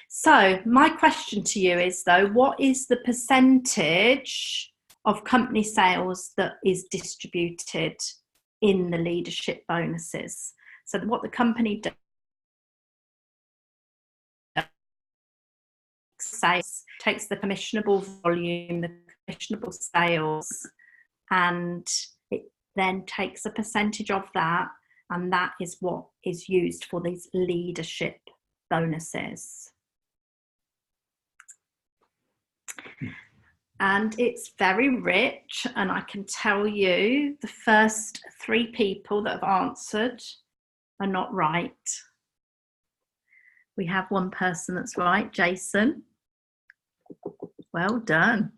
D: So my question to you is, though, what is the percentage of company sales that is distributed in the leadership bonuses? So what the company does, sales, takes the commissionable volume, the commissionable sales, and it then takes a percentage of that, and that is what is used for these leadership bonuses. And it's very rich, and I can tell you the first 3 people that have answered are not right. We have one person that's right, Jason. Well done.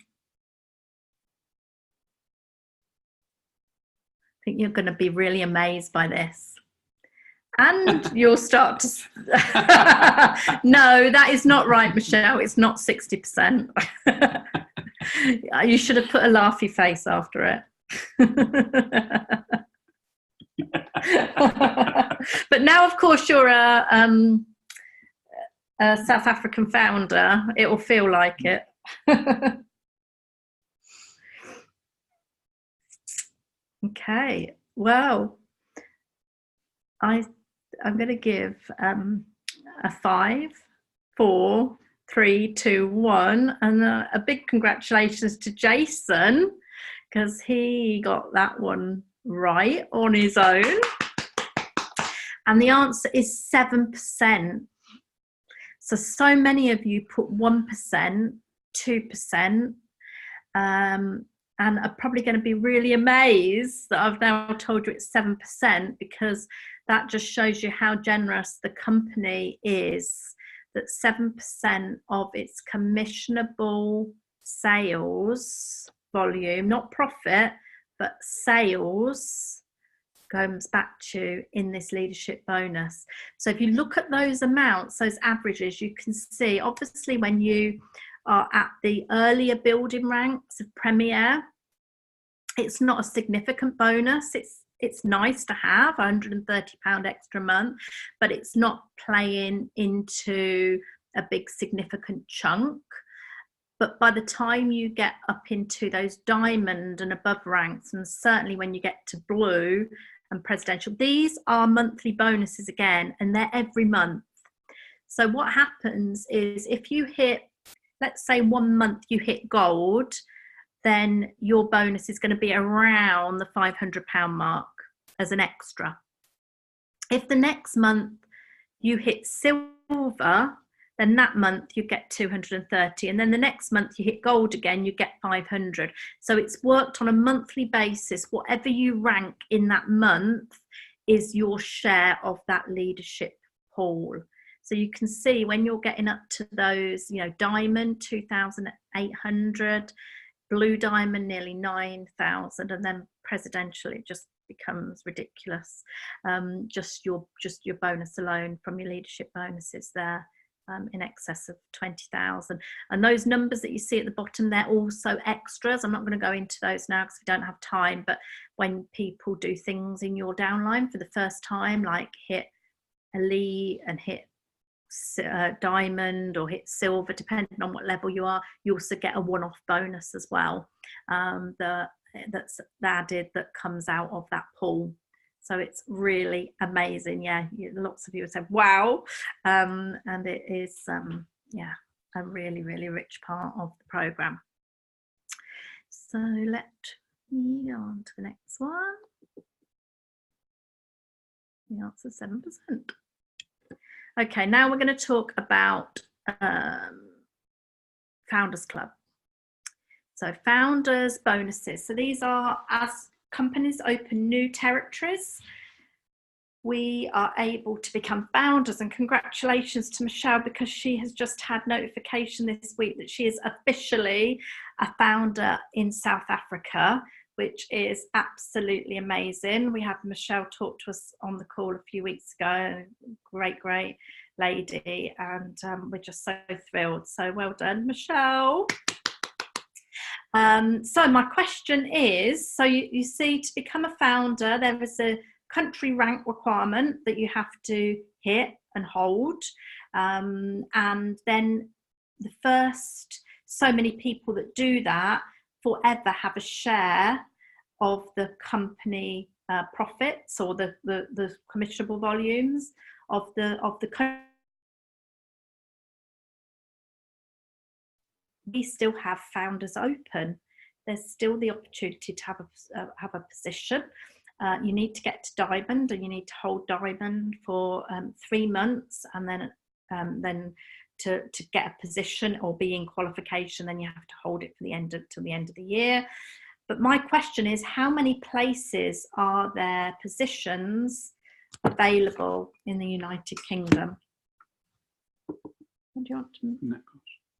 D: I think you're going to be really amazed by this. And you'll start to... No, that is not right, Michelle. It's not 60%. You should have put a laughy face after it. But now, of course, you're a South African founder, it will feel like it. Okay, well, I'm going to give a 5, 4, 3, 2, 1, and a big congratulations to Jason, because he got that one right on his own. And the answer is 7%. So many of you put 1%, 2%, and are probably going to be really amazed that I've now told you it's 7%, because that just shows you how generous the company is, that 7% of its commissionable sales volume, not profit, but sales, comes back to in this leadership bonus. So if you look at those amounts, those averages, you can see obviously when you are at the earlier building ranks of Premier, it's not a significant bonus. It's nice to have £130 extra a month, but it's not playing into a big significant chunk. But by the time you get up into those diamond and above ranks, and certainly when you get to blue and presidential. These are monthly bonuses again, and they're every month. So what happens is if you hit, let's say 1 month you hit gold, then your bonus is going to be around the £500 mark as an extra. If the next month you hit silver, then that month you get 230, and then the next month you hit gold again, you get 500. So it's worked on a monthly basis. Whatever you rank in that month is your share of that leadership pool. So you can see when you're getting up to those, you know, diamond 2,800, blue diamond nearly 9,000, and then presidential it just becomes ridiculous. Just your bonus alone from your leadership bonuses there. In excess of 20,000, and those numbers that you see at the bottom, they're also extras. I'm not going to go into those now because we don't have time, but when people do things in your downline for the first time, like hit elite and hit diamond or hit silver, depending on what level you are, you also get a one-off bonus as well, that's added, that comes out of that pool. So it's really amazing. Yeah, lots of you have said, wow. And it is, yeah, a really, really rich part of the programme. So let me go on to the next one. The answer is 7%. Okay, now we're going to talk about Founders Club. So Founders bonuses. So these are as companies open new territories, we are able to become founders, and congratulations to Michelle, because she has just had notification this week that she is officially a founder in South Africa, which is absolutely amazing. We had Michelle talk to us on the call a few weeks ago, great lady, and we're just so thrilled. So well done, Michelle. So my question is, so you see, to become a founder, there is a country rank requirement that you have to hit and hold. And then the first so many people that do that forever have a share of the company profits, or the commissionable volumes of the country. We still have founders open. There's still the opportunity to have a position. You need to get to diamond, and you need to hold diamond for 3 months, and then to get a position or be in qualification, then you have to hold it for till the end of the year. But my question is, how many places are there positions available in the United Kingdom? What do you want to?
E: No.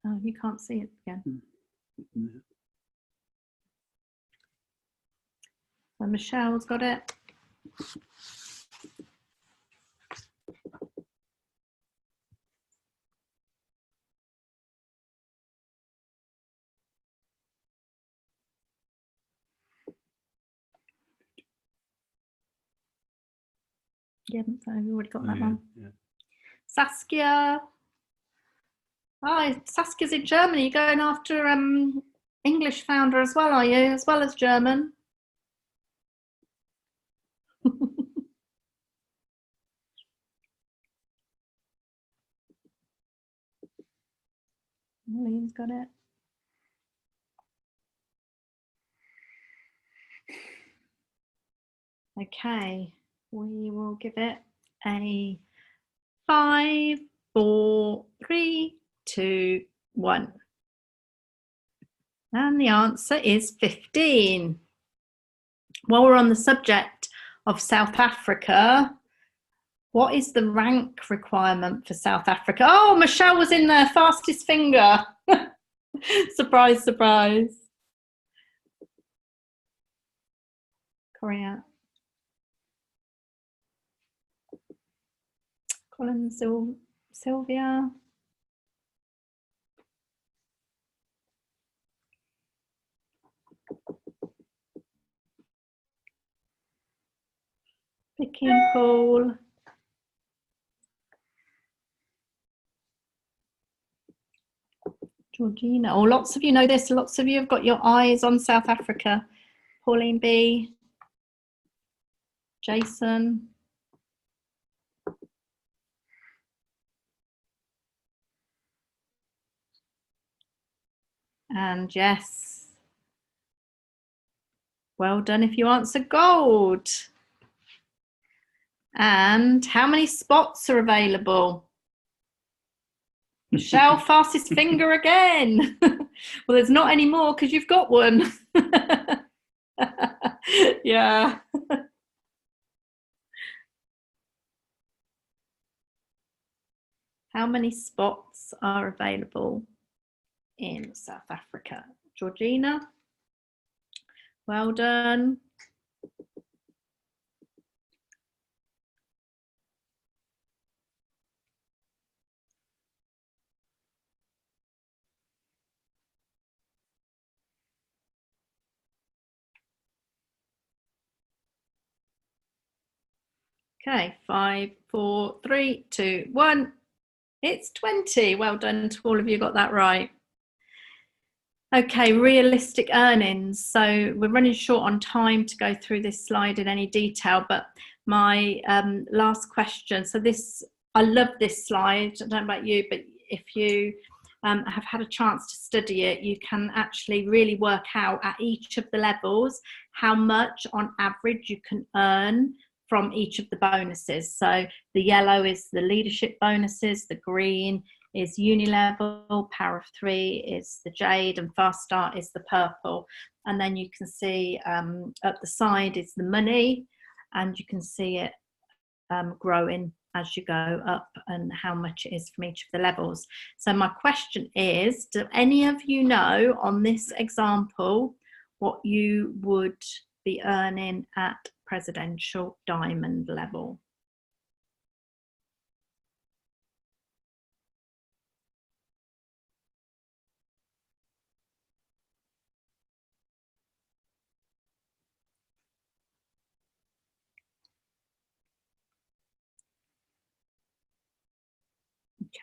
D: Oh, you can't see it again.
E: No.
D: So Michelle's got it. Yeah, so we've already got that one.
E: Yeah.
D: Saskia. Oh, Saskia's in Germany. You're going after English founder as well, are you? As well as German? Lean's got it. Okay, we will give it a 5, 4, 3, 2, 1. And the answer is 15. While we're on the subject of South Africa, what is the rank requirement for South Africa? Oh, Michelle was in there, fastest finger. Surprise, surprise. Korea. Colin, Sylvia. Vicky and Paul. Georgina. Oh, lots of you know this. Lots of you have got your eyes on South Africa. Pauline B. Jason. And yes, well done if you answer gold. And how many spots are available? Michelle, fastest finger again. Well, there's not any more because you've got one. Yeah. How many spots are available in South Africa? Georgina, well done. Okay, 5, 4, 3, 2, 1. It's 20. Well done to all of you, got that right. Okay, realistic earnings. So we're running short on time to go through this slide in any detail, but my last question. So this, I love this slide. I don't know about you, but if you have had a chance to study it, you can actually really work out at each of the levels how much on average you can earn from each of the bonuses. So the yellow is the leadership bonuses, the green is Unilevel, Power of 3 is the jade, and Fast Start is the purple. And then you can see at the side is the money, and you can see it growing as you go up and how much it is from each of the levels. So my question is, do any of you know on this example what you would be earning at presidential diamond level?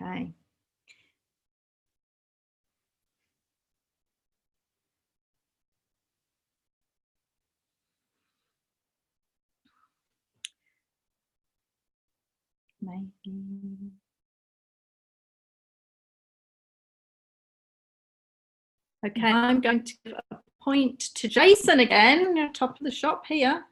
D: Okay. Maybe. Okay, I'm going to give a point to Jason again, top of the shop here.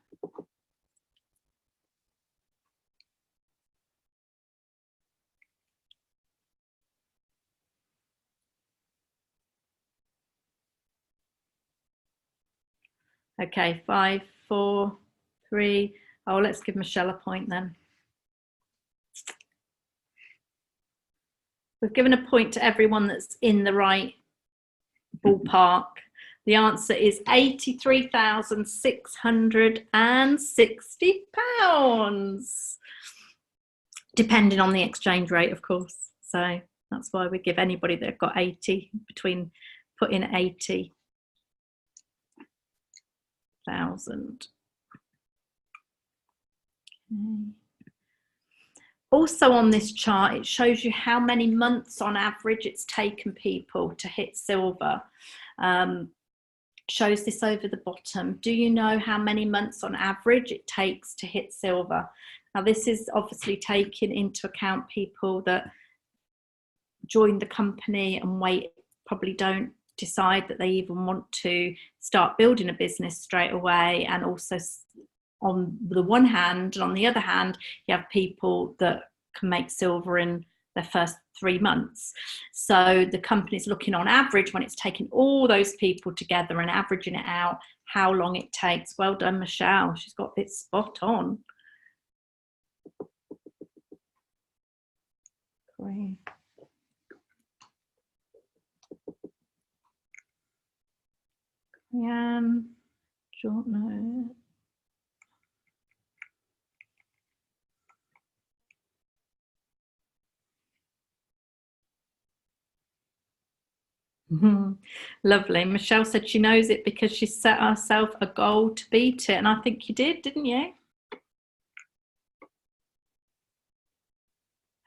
D: Okay, 5, 4, 3. Oh, let's give Michelle a point then. We've given a point to everyone that's in the right ballpark. The answer is £83,660, depending on the exchange rate, of course. So that's why we give anybody that got 80 between, put in 80,000. Okay. Also on this chart, it shows you how many months on average it's taken people to hit silver. Shows this over the bottom. Do you know how many months on average it takes to hit silver? Now this is obviously taking into account people that join the company and wait, probably don't decide that they even want to start building a business straight away, and also on the one hand, and on the other hand, you have people that can make silver in their first 3 months. So the company's looking on average, when it's taking all those people together and averaging it out, how long it takes. Well done, Michelle. She's got it spot on. Great. Don't know. Lovely. Michelle said she knows it because she set herself a goal to beat it, and I think you did, didn't you?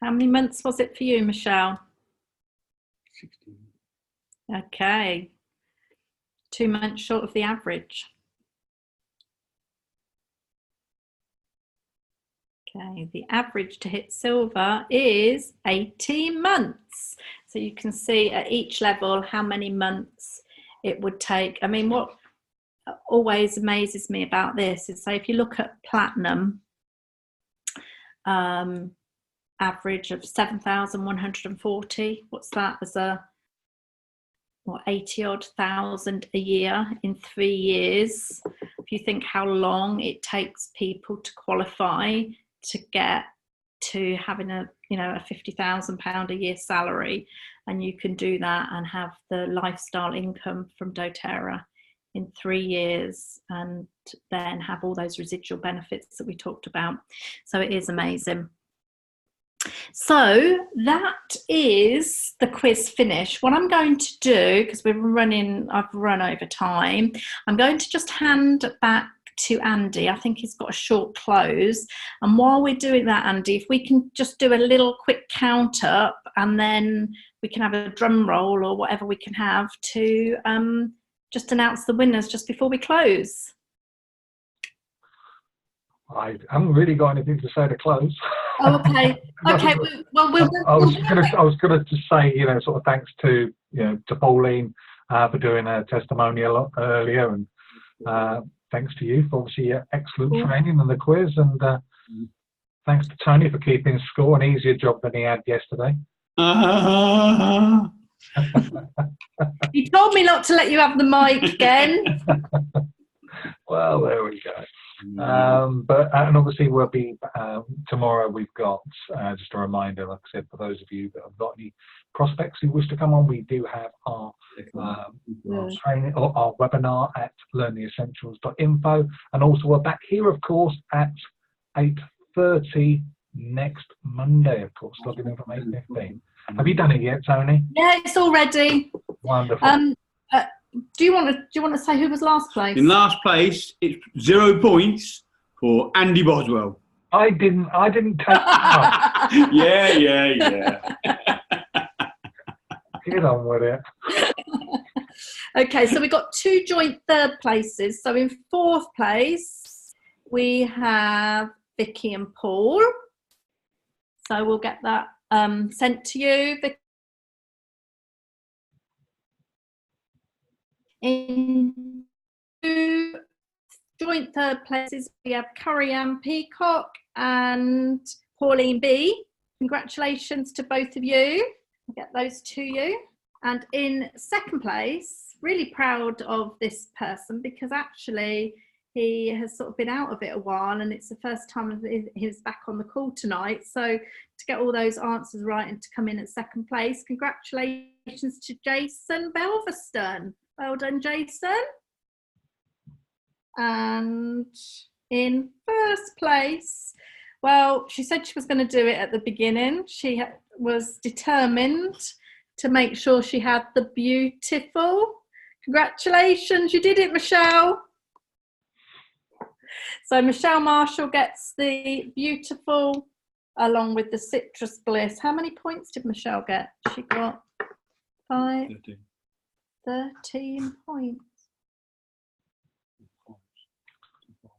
D: How many months was it for you, Michelle?
E: 16.
D: Okay. 2 months short of the average. Okay, the average to hit silver is 18 months. So you can see at each level how many months it would take. I mean, what always amazes me about this is, say, if you look at platinum, average of 7,140, what's that as a, what, 80 odd thousand a year in 3 years. If you think how long it takes people to qualify to get to having a, you know, a £50,000 a year salary, and you can do that and have the lifestyle income from doTERRA in 3 years, and then have all those residual benefits that we talked about. So it is amazing. So that is the quiz finished. What I'm going to do, because I've run over time, I'm going to just hand back to Andy. I think he's got a short close. And while we're doing that, Andy, if we can just do a little quick count up, and then we can have a drum roll or whatever we can have to just announce the winners just before we close.
B: I haven't really got anything to say to close.
D: Oh, okay. Okay. Well,
B: I was gonna just say, you know, sort of thanks to, you know, to Pauline for doing a testimonial earlier, and thanks to you for obviously your excellent training and the quiz, and thanks to Tony for keeping score, an easier job than he had yesterday.
D: He told me not to let you have the mic again.
B: Well, there we go. And obviously we'll be tomorrow. We've got just a reminder, like I said, for those of you that have got any prospects who wish to come on, we do have our training or our webinar at learntheessentials.info, and also we're back here, of course, at 8:30 next Monday, of course, logging in from 8:15. Have you done it yet, Tony?
D: Yeah, it's all ready.
B: Wonderful.
D: Do you want to say who was last place?
E: In last place, it's 0 points for Andy Boswell.
B: I didn't take it.
E: Yeah.
B: Get on with it.
D: Okay, so we got 2 joint third places. So in 4th place, we have Vicky and Paul. So we'll get that sent to you, Vicky. In 2 joint third places, we have Curry-Ann Peacock and Pauline B. Congratulations to both of you. I'll get those to you. And in 2nd place, really proud of this person, because actually he has sort of been out of it a while, and it's the first time he's back on the call tonight. So to get all those answers right and to come in at 2nd place, congratulations to Jason Belveston. Well done, Jason. And in 1st place, well, she said she was going to do it at the beginning. She was determined to make sure she had the beautiful. Congratulations, you did it, Michelle. So Michelle Marshall gets the beautiful along with the citrus bliss. How many points did Michelle get? She got 13 points.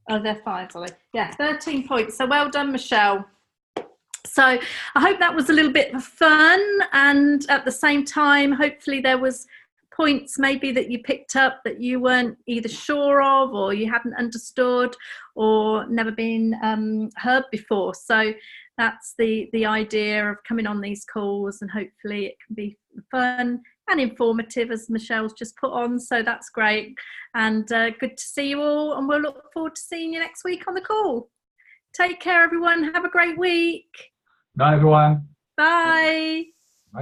D: Oh, they're 5, sorry. Yeah, 13 points. So well done, Michelle. So I hope that was a little bit of fun, and at the same time, hopefully there was points maybe that you picked up that you weren't either sure of, or you hadn't understood, or never been heard before. So that's the idea of coming on these calls, and hopefully it can be fun and informative, as Michelle's just put on. So that's great, and good to see you all, and we'll look forward to seeing you next week on the call. Take care, everyone. Have a great week.
B: Bye, everyone.
D: Bye.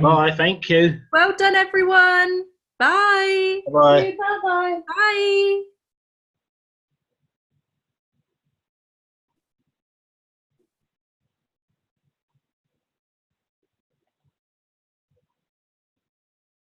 G: Bye, thank you.
D: Well done, everyone. Bye.
G: Bye.
D: Bye. Bye.